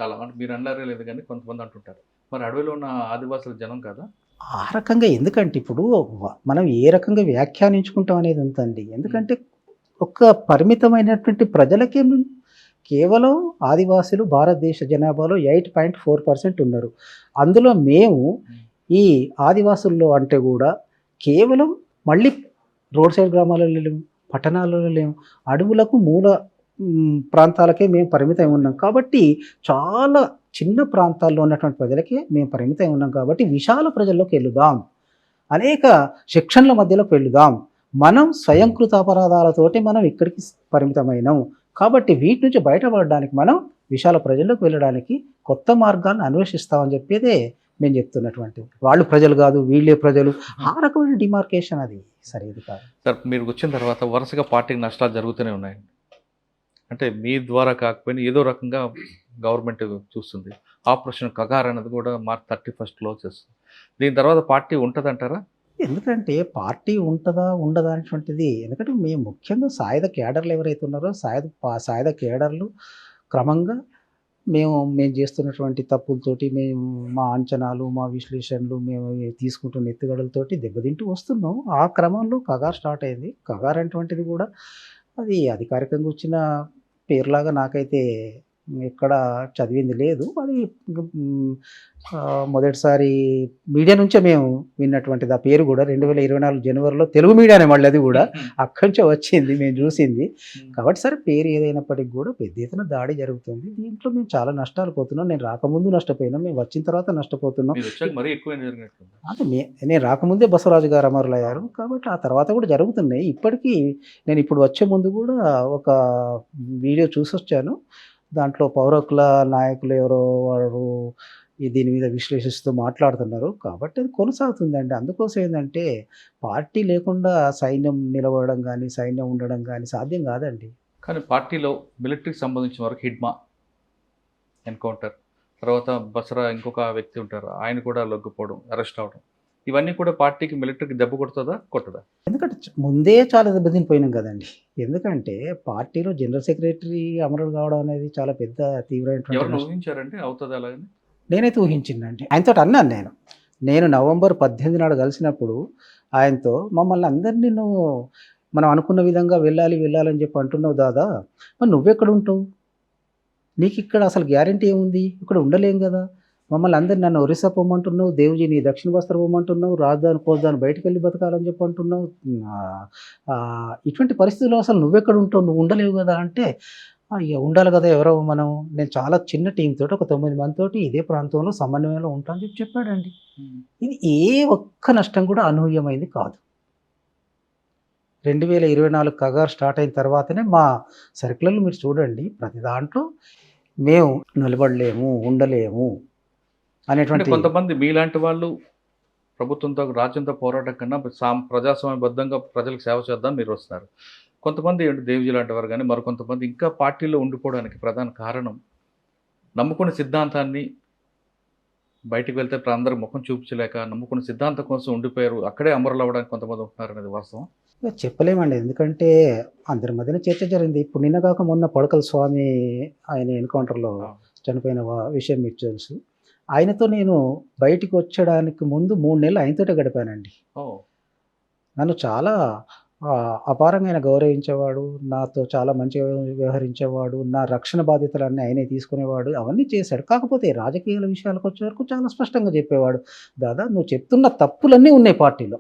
చాలా అంటే మీరు అన్నారే లేదు కానీ కొంతమంది అంటుంటారు. మరి అడవిలో ఉన్న ఆదివాసుల జనం కదా? ఆ రకంగా ఎందుకంటే ఇప్పుడు మనం ఏ రకంగా వ్యాఖ్యానించుకుంటాం అనేది ఉందండి. ఎందుకంటే ఒక పరిమితమైనటువంటి ప్రజలకే కేవలం ఆదివాసులు భారతదేశ జనాభాలో 8.4% ఉన్నారు. అందులో మేము ఈ ఆదివాసుల్లో అంటే కూడా కేవలం మళ్ళీ రోడ్ సైడ్ గ్రామాలలో లేము, పట్టణాలలో లేము, అడవులకు మూల ప్రాంతాలకే మేము పరిమితం ఉన్నాం. కాబట్టి చాలా చిన్న ప్రాంతాల్లో ఉన్నటువంటి ప్రజలకే మేము పరిమితం ఉన్నాం. కాబట్టి విశాల ప్రజల్లోకి వెళ్దాం, అనేక సెక్షన్ల మధ్యలోకి వెళ్దాం. మనం స్వయంకృత అపరాధాలతోటి మనం ఇక్కడికి పరిమితమైనాం. కాబట్టి వీటి నుంచి బయటపడడానికి మనం విశాల ప్రజల్లోకి వెళ్ళడానికి కొత్త మార్గాలను అన్వేషిస్తామని చెప్పేదే మేము చెప్తున్నటువంటి. వాళ్ళు ప్రజలు కాదు, వీళ్ళే ప్రజలు, ఆ రకమైన డిమార్కేషన్ అది సరైనది కాదు. సార్ మీరు వచ్చిన తర్వాత వరుసగా పార్టీకి నష్టాలు జరుగుతూనే ఉన్నాయండి. అంటే మీ ద్వారా కాకపోయినా ఏదో రకంగా గవర్నమెంట్ చూస్తుంది. ఆపరేషన్ కగార్ అనేది కూడా మార్చ్ 31 చేస్తుంది. దీని తర్వాత పార్టీ ఉంటుందంటారా? ఎందుకంటే పార్టీ ఉంటుందా ఉండదా అనేటువంటిది, ఎందుకంటే మేము ముఖ్యంగా సాయుధ కేడర్లు ఎవరైతే ఉన్నారో సాయుధ కేడర్లు క్రమంగా మేము చేస్తున్నటువంటి తప్పులతోటి, మేము మా అంచనాలు, మా విశ్లేషణలు, మేము తీసుకుంటున్న ఎత్తుగడలతోటి దెబ్బతింటూ వస్తున్నాం. ఆ క్రమంలో కగార్ స్టార్ట్ అయింది. కగార్ అనేటువంటిది కూడా అది అధికారికంగా వచ్చిన పేరులాగా నాకైతే ఎక్కడ చదివింది లేదు. అది మ్, మొదటిసారి మీడియా నుంచే మేము విన్నటువంటిది. ఆ పేరు కూడా 2024 జనవరిలో తెలుగు మీడియానే మళ్ళీ అది కూడా అక్కడి నుంచే వచ్చింది మేము చూసింది. కాబట్టి సరే పేరు ఏదైనప్పటికి కూడా పెద్ద ఎత్తున దాడి జరుగుతుంది. దీంట్లో మేము చాలా నష్టాలు పోతున్నాం. నేను రాకముందు నష్టపోయినాం, మేము వచ్చిన తర్వాత నష్టపోతున్నాం. మీరు వచ్చాక మరీ ఎక్కువ జరిగినట్టుంది. అంటే నేను రాకముందే బసవరాజు గారు అమరులయ్యారు కాబట్టి ఆ తర్వాత కూడా జరుగుతున్నాయి. ఇప్పటికీ నేను ఇప్పుడు వచ్చే ముందు కూడా ఒక వీడియో చూసొచ్చాను. దాంట్లో పౌర హక్కుల నాయకులు ఎవరో వారు దీని మీద విశ్లేషిస్తూ మాట్లాడుతున్నారు. కాబట్టి అది కొనసాగుతుందండి. అందుకోసం ఏందంటే పార్టీ లేకుండా సైన్యం నిలబడడం గానీ, సైన్యం ఉండడం గానీ సాధ్యం కాదండి. కానీ పార్టీలో మిలిటరీకి సంబంధించిన వరకు హిడ్మా ఎన్కౌంటర్, తర్వాత బసరా ఇంకొక వ్యక్తి ఉంటారు, ఆయన కూడా లొంగిపోవడం, అరెస్ట్ అవడం, ఇవన్నీ కూడా పార్టీకి మిలిటరీకి దెబ్బ కొడుతుందా కొట్టదా? ఎందుకంటే ముందే చాలా దెబ్బతినిపోయినాం కదండి. ఎందుకంటే పార్టీలో జనరల్ సెక్రటరీ అమరుడు కావడం అనేది చాలా పెద్ద తీవ్రమైనటువంటి ఎవరు నష్టం. ఊహించారంటే అవుతుంది అలాగని? నేనైతే ఊహించిందండి. ఆయనతో అన్నాను నేను నవంబర్ 18 నాడు కలిసినప్పుడు ఆయనతో మమ్మల్ని అందరినీ నువ్వు మనం అనుకున్న విధంగా వెళ్ళాలని చెప్పి అంటున్నావు దాదా, మరి నువ్వెక్కడ ఉంటావు? నీకు ఇక్కడ అసలు గ్యారంటీ ఏముంది? ఇక్కడ ఉండలేం కదా. మమ్మల్ని అందరిని నన్ను ఒరిస్సా పొమ్మంటున్నావు, దేవుజీని దక్షిణ బస్తర్ పొమ్మంటున్నావు, రాజధాని కోజధాని బయటకు వెళ్ళి బతకాలని చెప్పి అంటున్నావు. ఇటువంటి పరిస్థితుల్లో అసలు నువ్వెక్కడ ఉంటావు? నువ్వు ఉండలేవు కదా అంటే, ఇక ఉండాలి కదా ఎవరో మనం. నేను చాలా చిన్న టీం తోటి ఒక 9 మందితోటి ఇదే ప్రాంతంలో సమన్వయంలో ఉంటాను అని చెప్పాడండి. ఇది ఏ ఒక్క నష్టం కూడా అనూహ్యమైంది కాదు. 2024 కగారు స్టార్ట్ అయిన తర్వాతనే మా సర్కిల్లో మీరు చూడండి ప్రతి దాంట్లో మేము నిలబడలేము, ఉండలేము అంటే అనేటువంటి కొంతమంది మీలాంటి వాళ్ళు ప్రభుత్వంతో రాజ్యంతో పోరాటం కన్నా ప్రజాస్వామ్యబద్ధంగా ప్రజలకు సేవ చేద్దాం మీరు వస్తున్నారు. కొంతమంది దేవ్జీ లాంటి వారు కానీ మరికొంతమంది ఇంకా పార్టీలో ఉండిపోవడానికి ప్రధాన కారణం నమ్ముకున్న సిద్ధాంతాన్ని బయటికి వెళ్తే అందరూ ముఖం చూపించలేక నమ్ముకున్న సిద్ధాంతం కోసం ఉండిపోయారు, అక్కడే అమరులు అవ్వడానికి కొంతమంది ఉంటున్నారు అనేది వాస్తవం. ఇక చెప్పలేమండి. ఎందుకంటే అందరి మధ్యన చర్చ జరిగింది. ఇప్పుడు నిన్న కాక మొన్న పడకల స్వామి ఆయన ఎన్కౌంటర్లో చనిపోయిన విషయం మీకు తెలుసు. ఆయనతో నేను బయటికి వచ్చడానికి ముందు 3 నెలలు ఆయనతోటే గడిపానండి. ఓ నన్ను చాలా అపారంగా ఆయన గౌరవించేవాడు, నాతో చాలా మంచిగా వ్యవహరించేవాడు, నా రక్షణ బాధ్యతలన్నీ ఆయనే తీసుకునేవాడు, అవన్నీ చేశాడు. కాకపోతే రాజకీయాల విషయాలకు వచ్చే వరకు చాలా స్పష్టంగా చెప్పేవాడు, దాదా నువ్వు చెప్తున్న తప్పులన్నీ ఉన్నాయి పార్టీలో,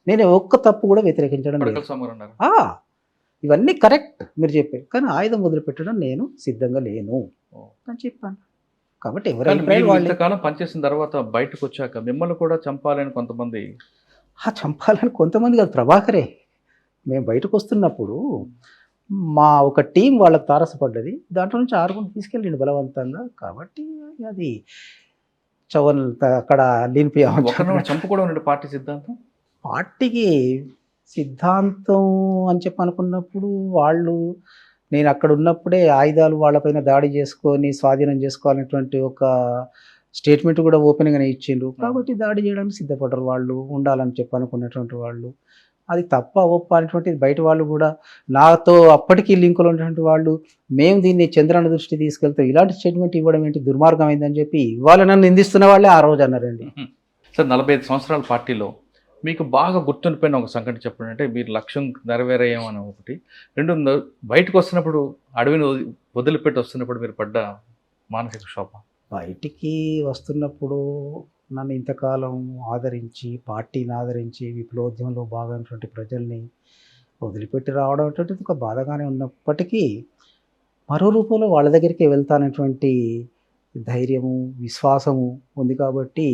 నేను ఒక్క తప్పు కూడా వ్యతిరేకించడం లేదు. పడకల స్వామి అన్నారు. ఇవన్నీ కరెక్ట్ మీరు చెప్పారు, కానీ ఆయుధం వదిలిపెట్టడం నేను సిద్ధంగా లేను అని చెప్పాను. కాబట్టి ఎవరి కానీ అభిప్రాయం మీరు వాళ్ళే. ఇంతకాలం పనిచేసిన తర్వాత బయటకు వచ్చాక మిమ్మల్ని కూడా చంపాలని కొంతమంది చంపాలని కొంతమంది కాదు, ప్రభాకరే. మేము బయటకు వస్తున్నప్పుడు మా ఒక టీం వాళ్ళకి తారసపడ్డది, దాంట్లో నుంచి 6 తీసుకెళ్ళిండు బలవంతంగా. కాబట్టి అది చవన్ అక్కడ లినిపి ఒకరిని చంపుకోవడం అనేది పార్టీ సిద్ధాంతం. పార్టీకి సిద్ధాంతం అని చెప్పి అనుకున్నప్పుడు వాళ్ళు, నేను అక్కడ ఉన్నప్పుడే ఆయుధాలు వాళ్ళపైన దాడి చేసుకొని స్వాధీనం చేసుకోవాలనేటువంటి ఒక స్టేట్మెంట్ కూడా ఓపెన్గానే ఇచ్చిండ్రు. కాబట్టి దాడి చేయడానికి సిద్ధపడ్డారు వాళ్ళు, ఉండాలని చెప్పి అనుకున్నటువంటి వాళ్ళు. అది తప్ప ఒప్ప అనేటువంటిది బయట వాళ్ళు కూడా నాతో అప్పటికీ లింకులు ఉన్నటువంటి వాళ్ళు, మేము దీన్ని చంద్రన్న దృష్టి తీసుకెళ్తాం, ఇలాంటి స్టేట్మెంట్ ఇవ్వడం ఏంటి దుర్మార్గం అయిందని చెప్పి ఇవాళ నన్ను నిందిస్తున్న వాళ్ళే ఆ రోజు అన్నారండి. సార్ 45 సంవత్సరాల పార్టీలో మీకు బాగా గుర్తుండిపోయిన ఒక సంఘటన చెప్పండి. అంటే మీరు లక్ష్యం నెరవేరేయమని ఒకటి, 2 బయటకు వస్తున్నప్పుడు అడవిని వదిలిపెట్టి వస్తున్నప్పుడు మీరు పడ్డ మానసిక క్షోభ. బయటికి వస్తున్నప్పుడు నన్ను ఇంతకాలం ఆదరించి, పార్టీని ఆదరించి, విప్లవోద్యమంలో భాగమైనటువంటి ప్రజల్ని వదిలిపెట్టి రావడం అనేటువంటిది ఒక బాధగానే ఉన్నప్పటికీ, మరో రూపంలో వాళ్ళ దగ్గరికి వెళ్తానటువంటి ధైర్యము, విశ్వాసము ఉంది. కాబట్టి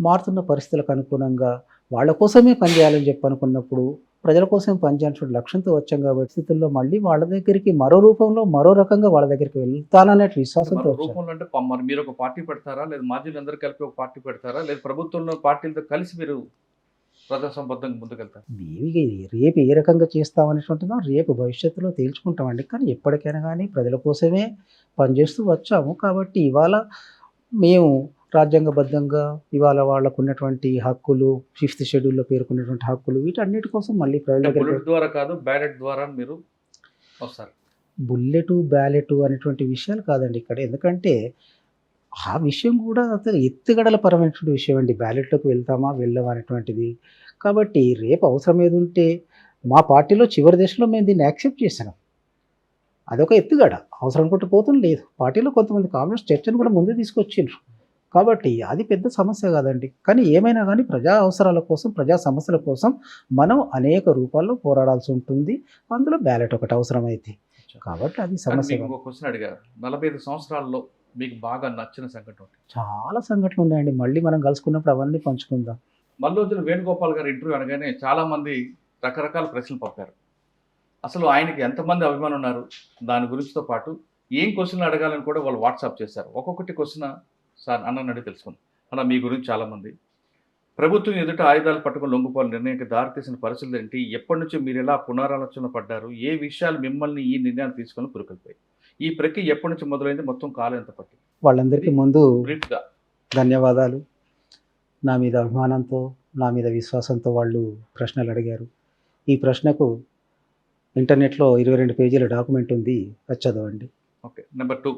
మారుతున్న పరిస్థితులకు అనుగుణంగా వాళ్ళ కోసమే పనిచేయాలని చెప్పి అనుకున్నప్పుడు, ప్రజల కోసం పనిచేయాల్సిన లక్ష్యంతో వచ్చాం కాబట్టి స్థితుల్లో మళ్ళీ వాళ్ళ దగ్గరికి మరో రూపంలో మరో రకంగా వాళ్ళ దగ్గరికి వెళ్తాననే విశ్వాసంతో వచ్చాను. రూపంలో అంటే మరి మీరు ఒక పార్టీ పెడతారా, లేదా మాజీలు అందరూ కలిపి ఒక పార్టీ పెడతారా, లేదా ప్రభుత్వంలో పార్టీలతో కలిసి మీరు ప్రజాసంబద్ధంగా ముందుకెళ్తారు? ఇవి రేపు ఏ రకంగా చేస్తామనేటువంటిదో రేపు భవిష్యత్తులో తేల్చుకుంటామండి. కానీ ఎప్పటికైనా కానీ ప్రజల కోసమే పనిచేస్తూ వచ్చాము. కాబట్టి ఇవాళ మేము రాజ్యాంగబద్ధంగా ఇవాళ వాళ్ళకు ఉన్నటువంటి హక్కులు, 5th షెడ్యూల్లో పేర్కొన్నటువంటి హక్కులు, వీటన్నిటి కోసం మళ్ళీ ప్రజల దగ్గర బుల్లెట్ ద్వారా కాదు, బ్యాలెట్ ద్వారా మీరు వస్తారు. బుల్లెటు బ్యాలెటు అనేటువంటి విషయాలు కాదండి ఇక్కడ. ఎందుకంటే ఆ విషయం కూడా అసలు ఎత్తుగడల పరమైనటువంటి విషయం అండి. బ్యాలెట్లోకి వెళ్తామా వెళ్ళమా అనేటువంటిది. కాబట్టి రేపు అవసరం ఏది ఉంటే మా పార్టీలో చివరి దశలో మేము దీన్ని యాక్సెప్ట్ చేసాం. అదొక ఎత్తుగడ. అవసరం అనుకుంటే పోతుంది లేదు. పార్టీలో కొంతమంది కామ్రేడ్స్ చర్చను కూడా ముందుకు తీసుకొచ్చిండ్రు. కాబట్టి అది పెద్ద సమస్య కాదండి. కానీ ఏమైనా గానీ ప్రజా అవసరాల కోసం, ప్రజా సమస్యల కోసం మనం అనేక రూపాల్లో పోరాడాల్సి ఉంటుంది. అందులో బ్యాలెట్ ఒకటి అవసరమైద్ది. కాబట్టి అది కానీ సమస్య మీకు కాదు. ఒక క్వశ్చన్ అడిగారు. 45 సంవత్సరాల్లో మీకు బాగా నచ్చిన సంఘటన ఒకటి. చాలా సంఘటనలు ఉన్నాయండి. మళ్ళీ మనం కలుసుకున్నప్పుడు అవన్నీ పంచుకుందాం. మల్లోజుల వేణుగోపాల్ గారి ఇంటర్వ్యూ అనగానే చాలామంది రకరకాల ప్రశ్నలు పంపారు. అసలు ఆయనకి ఎంతమంది అభిమానులు ఉన్నారు, దాని గురించితో పాటు ఏం క్వశ్చన్లు అడగాలని కూడా వాళ్ళు వాట్సాప్ చేశారు. ఒక్కొక్కటి క్వశ్చన్ సార్ అన్నని అడిగి తెలుసుకుందాం. అలా మీ గురించి చాలామంది ప్రభుత్వం ఎదుట ఆయుధాలు పట్టుకుని లొంగిపోవాలి నిర్ణయానికి దారితీసిన పరిస్థితులు ఏంటి, ఎప్పటి నుంచి మీరు ఎలా పునరాలోచన పడ్డారు, ఏ విషయాలు మిమ్మల్ని ఈ నిర్ణయాలు తీసుకొని పురుకొల్పాయి, ఈ ప్రక్రియ ఎప్పటి నుంచి మొదలైంది, మొత్తం కాలం ఎంత పట్టింది? వాళ్ళందరికీ ముందు బ్రీఫ్గా. ధన్యవాదాలు. నా మీద అభిమానంతో, నా మీద విశ్వాసంతో వాళ్ళు ప్రశ్నలు అడిగారు. ఈ ప్రశ్నకు ఇంటర్నెట్లో 22 పేజీల డాక్యుమెంట్ ఉంది. అది చదవండి. ఓకే. నెంబర్ 2,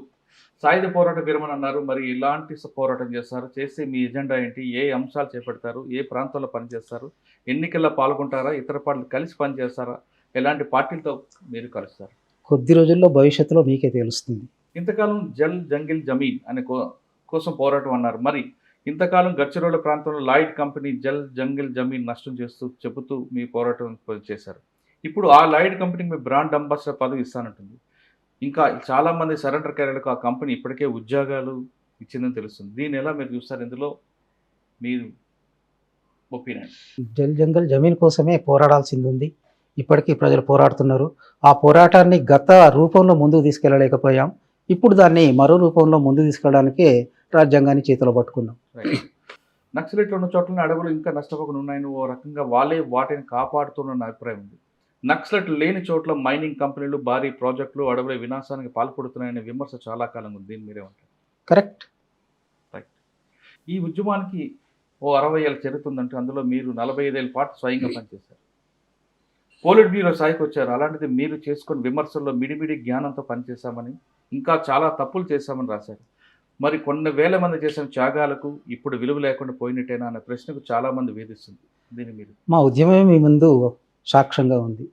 సాయుధ పోరాట విరమణ అన్నారు. మరి ఎలాంటి పోరాటం చేస్తారు, చేస్తే మీ ఎజెండా ఏంటి, ఏ అంశాలు చేపడతారు, ఏ ప్రాంతంలో పనిచేస్తారు, ఎన్నికల్లో పాల్గొంటారా, ఇతర పార్టీలు కలిసి పనిచేస్తారా, ఎలాంటి పార్టీలతో మీరు కలుస్తారు? కొద్ది రోజుల్లో భవిష్యత్తులో మీకే తెలుస్తుంది. ఇంతకాలం జల్ జంగిల్ జమీన్ అనే కోసం పోరాటం అన్నారు. మరి ఇంతకాలం గడ్చిరోల ప్రాంతంలో లాయిడ్ కంపెనీ జల్ జంగిల్ జమీన్ నష్టం చేస్తూ చెబుతూ మీ పోరాటం చేశారు. ఇప్పుడు ఆ లాయిడ్ కంపెనీకి మీ బ్రాండ్ అంబాసిడర్ పదవి ఇస్తానంటుంది. ఇంకా చాలామంది సరెండర్ క్యారియర్లకు ఆ కంపెనీ ఇప్పటికే ఉద్యోగాలు ఇచ్చిందని తెలుస్తుంది. దీన్ని ఎలా మీరు చూస్తారు? ఇందులో మీరు ఒపీనియన్? జల్ జంగల్ జమీన్ కోసమే పోరాడాల్సింది ఉంది. ఇప్పటికీ ప్రజలు పోరాడుతున్నారు. ఆ పోరాటాన్ని గత రూపంలో ముందుకు తీసుకెళ్ళలేకపోయాం. ఇప్పుడు దాన్ని మరో రూపంలో ముందుకు తీసుకెళ్ళడానికే రాజ్యాంగాన్ని చేతిలో పట్టుకున్నాం. నక్సలైట్లు ఉన్న చోట్ల అడవులు ఇంకా నష్టపోకుండా ఉన్నాయని ఓ రకంగా వాళ్ళే వాటిని కాపాడుతున్న అభిప్రాయం ఉంది. నక్సలైట్లు లేని చోట్ల మైనింగ్ కంపెనీలు, భారీ ప్రాజెక్టులు అడవుల వినాశానికి పాల్పడుతున్నాయనే విమర్శ చాలా కాలం ఉంది. దీన్ని మీరేమంటారు? కరెక్ట్. రైట్. ఈ ఉద్యమానికి ఓ 60 ఏళ్ళ చరిత్ర ఉందంటే అందులో మీరు 45 ఏళ్ళ పాటు స్వయంగా పనిచేశారు. పోలిట్ బ్యూరో స్థాయికి వచ్చారు. అలాంటిది మీరు చేసుకున్న విమర్శల్లో మిడిమిడి జ్ఞానంతో పనిచేశామని, ఇంకా చాలా తప్పులు చేశామని రాశారు. మరి కొన్ని వేల మంది చేసిన త్యాగాలకు ఇప్పుడు విలువ లేకుండా పోయినట్టేనా అనే ప్రశ్నకు చాలామంది వేధిస్తుంది. దీన్ని మీరు? మా ఉద్యమమే మీ ముందు సాక్ష్యంగా ఉంది.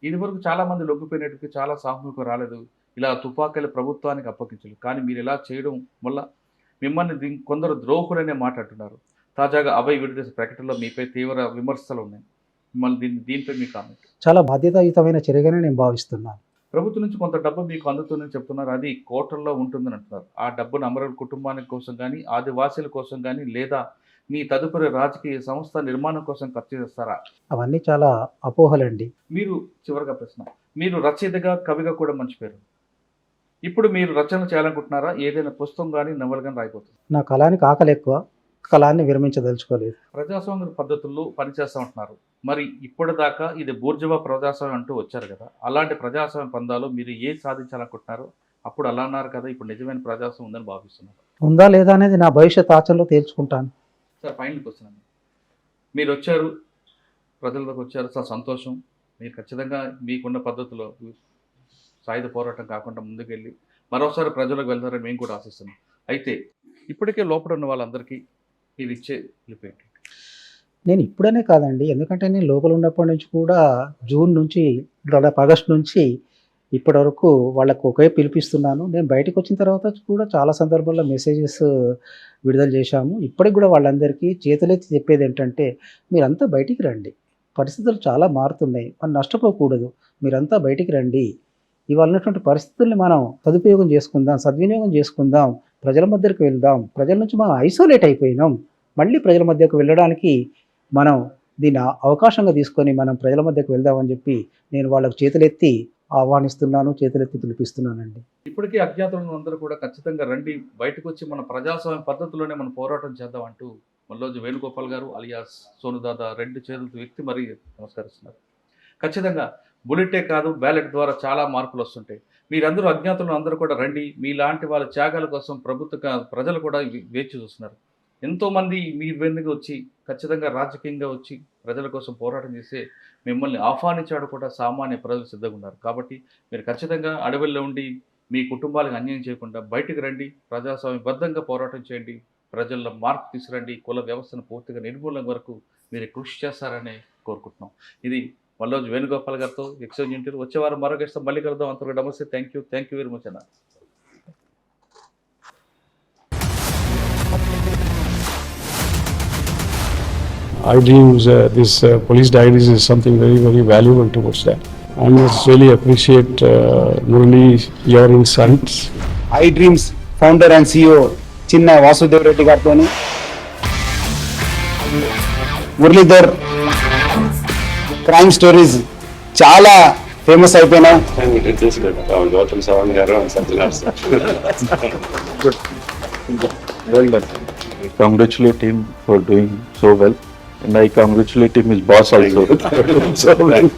ఇది వరకు చాలామంది లొంగిపోయినట్టుగా చాలా సామూహికం రాలేదు. ఇలా తుపాకీలు ప్రభుత్వానికి అప్పగించలేదు. కానీ మీరు ఇలా చేయడం వల్ల మిమ్మల్ని కొందరు ద్రోహులనే మాట్లాడుతున్నారు. తాజాగా అభయ్ విడుదల ప్రకటనలో మీపై తీవ్ర విమర్శలు ఉన్నాయి. మిమ్మల్ని దీనిపై మీ కామెంట్? చాలా బాధ్యతాయుతమైన చర్యగానే నేను భావిస్తున్నాను. ప్రభుత్వం నుంచి కొంత డబ్బు మీకు అందుతుందని చెప్తున్నారు. అది కోట్లలో ఉంటుందని అంటున్నారు. ఆ డబ్బును అమరుల కుటుంబానికి కోసం కానీ, ఆదివాసీల కోసం కానీ, లేదా మీ తదుపరి రాజకీయ సంస్థ నిర్మాణం కోసం ఖర్చు చేస్తారా? అవన్నీ చాలా అపోహలండి. మీరు చివరిగా ప్రశ్న, మీరు రచయితగా, కవిగా కూడా మంచి పేరు. ఇప్పుడు మీరు రచన చేయాలనుకుంటున్నారా? ఏదైనా పుస్తకం కానీ, నవల కానీ రాయిపోతుంది? నా కళానికి ఆకలి ఎక్కువ. కళాన్ని విరమించదలుచుకోలేదు. ప్రజాస్వామ్య పద్ధతుల్లో పనిచేస్తూ ఉంటున్నారు. మరి ఇప్పటిదాకా ఇది బూర్జువా ప్రజాస్వామ్యం అంటూ వచ్చారు కదా, అలాంటి ప్రజాస్వామ్య పందాలు మీరు ఏ సాధించాలనుకుంటున్నారో? అప్పుడు అలా అన్నారు కదా, ఇప్పుడు నిజమైన ప్రజాస్వామ్యం ఉందని భావిస్తున్నారు. ఉందా లేదా అనేది నా భవిష్యత్ ఆచరణలో తేల్చుకుంటాను. సార్, ఫైనల్ క్వశ్చన్ అండి. మీరు వచ్చారు, ప్రజల్లోకి వచ్చారు, చాలా సంతోషం. మీరు ఖచ్చితంగా మీకున్న పద్ధతిలో సాయుధ పోరాటం కాకుండా ముందుకెళ్ళి మరోసారి ప్రజలకు వెళ్తారని మేము కూడా ఆశిస్తున్నాం. అయితే ఇప్పటికే లోపల ఉన్న వాళ్ళందరికీ మీరు ఇచ్చే పిలుపేంటి? నేను ఇప్పుడనే కాదండి, ఎందుకంటే నేను లోపల ఉన్నప్పటి నుంచి కూడా జూన్ నుంచి దాదాపు ఆగస్టు నుంచి ఇప్పటి వరకు వాళ్ళకు ఒకే పిలిపిస్తున్నాను. నేను బయటకు వచ్చిన తర్వాత కూడా చాలా సందర్భాల్లో మెసేజెస్ విడుదల చేశాము. ఇప్పటికి కూడా వాళ్ళందరికీ చేతులెత్తి చెప్పేది ఏంటంటే, మీరంతా బయటికి రండి, పరిస్థితులు చాలా మారుతున్నాయి, మనం నష్టపోకూడదు, మీరంతా బయటికి రండి. ఇవాళ ఉన్నటువంటి పరిస్థితుల్ని మనం సదుపయోగం చేసుకుందాం, సద్వినియోగం చేసుకుందాం, ప్రజల మధ్యకు వెళ్దాం. ప్రజల నుంచి మనం ఐసోలేట్ అయిపోయినాం. మళ్ళీ ప్రజల మధ్యకు వెళ్ళడానికి మనం దీన్ని అవకాశంగా తీసుకొని మనం ప్రజల మధ్యకు వెళ్దామని చెప్పి నేను వాళ్ళకు చేతులెత్తి ఆహ్వానిస్తున్నాను, చేతులెత్తి పిలిపిస్తున్నానండి. ఇప్పటికీ అజ్ఞాతులను అందరూ కూడా ఖచ్చితంగా రండి, బయటకు వచ్చి మన ప్రజాస్వామ్య పద్ధతిలోనే మనం పోరాటం చేద్దాం అంటూ మల్లోజు వేణుగోపాల్ గారు అలియాస్ సోనుదాదా రెండు చేతులతో వ్యక్తి మరీ నమస్కరిస్తున్నారు. ఖచ్చితంగా బుల్లెటే కాదు, బ్యాలెట్ ద్వారా చాలా మార్పులు వస్తుంటాయి. మీరందరూ అజ్ఞాతులను అందరూ కూడా రండి. మీలాంటి వాళ్ళ త్యాగాల కోసం ప్రజలు కూడా వేచి చూస్తున్నారు. ఎంతోమంది మీ వెనుక వచ్చి ఖచ్చితంగా రాజకీయంగా వచ్చి ప్రజల కోసం పోరాటం చేసే మిమ్మల్ని ఆహ్వానించాడు కూడా సామాన్య ప్రజలు సిద్ధంగా ఉన్నారు. కాబట్టి మీరు ఖచ్చితంగా అడవుల్లో ఉండి మీ కుటుంబాలకు అన్యాయం చేయకుండా బయటకు రండి, ప్రజాస్వామ్యబద్ధంగా పోరాటం చేయండి, ప్రజల్లో మార్పు తీసుకురండి, కుల వ్యవస్థను పూర్తిగా నిర్మూలన వరకు మీరు కృషి చేస్తారని కోరుకుంటున్నాం. ఇది మళ్ళీ వేణుగోపాల్ గారితో ఎక్స్చేంజ్ ఇంటర్వ్యూ వచ్చే వారం మరొక ఇష్టం మళ్ళీ కలుద్దాం. అంతవరకు నమస్తే. థ్యాంక్ యూ వెరీ మచ్ అన్న. iDreams, this police diaries is something very, very valuable towards that. I must really appreciate Murali, your insights. iDreams founder and CEO చిన్న వాసుదేవ్ రెడ్డి గారితో మురళీధర్ క్రైమ్ స్టోరీస్ చాలా ఫేమస్ అయిపోయినాయి. Gautam Savan garu and something else. Well done. I congratulate him for doing so well, and I congratulate him his boss also. So well.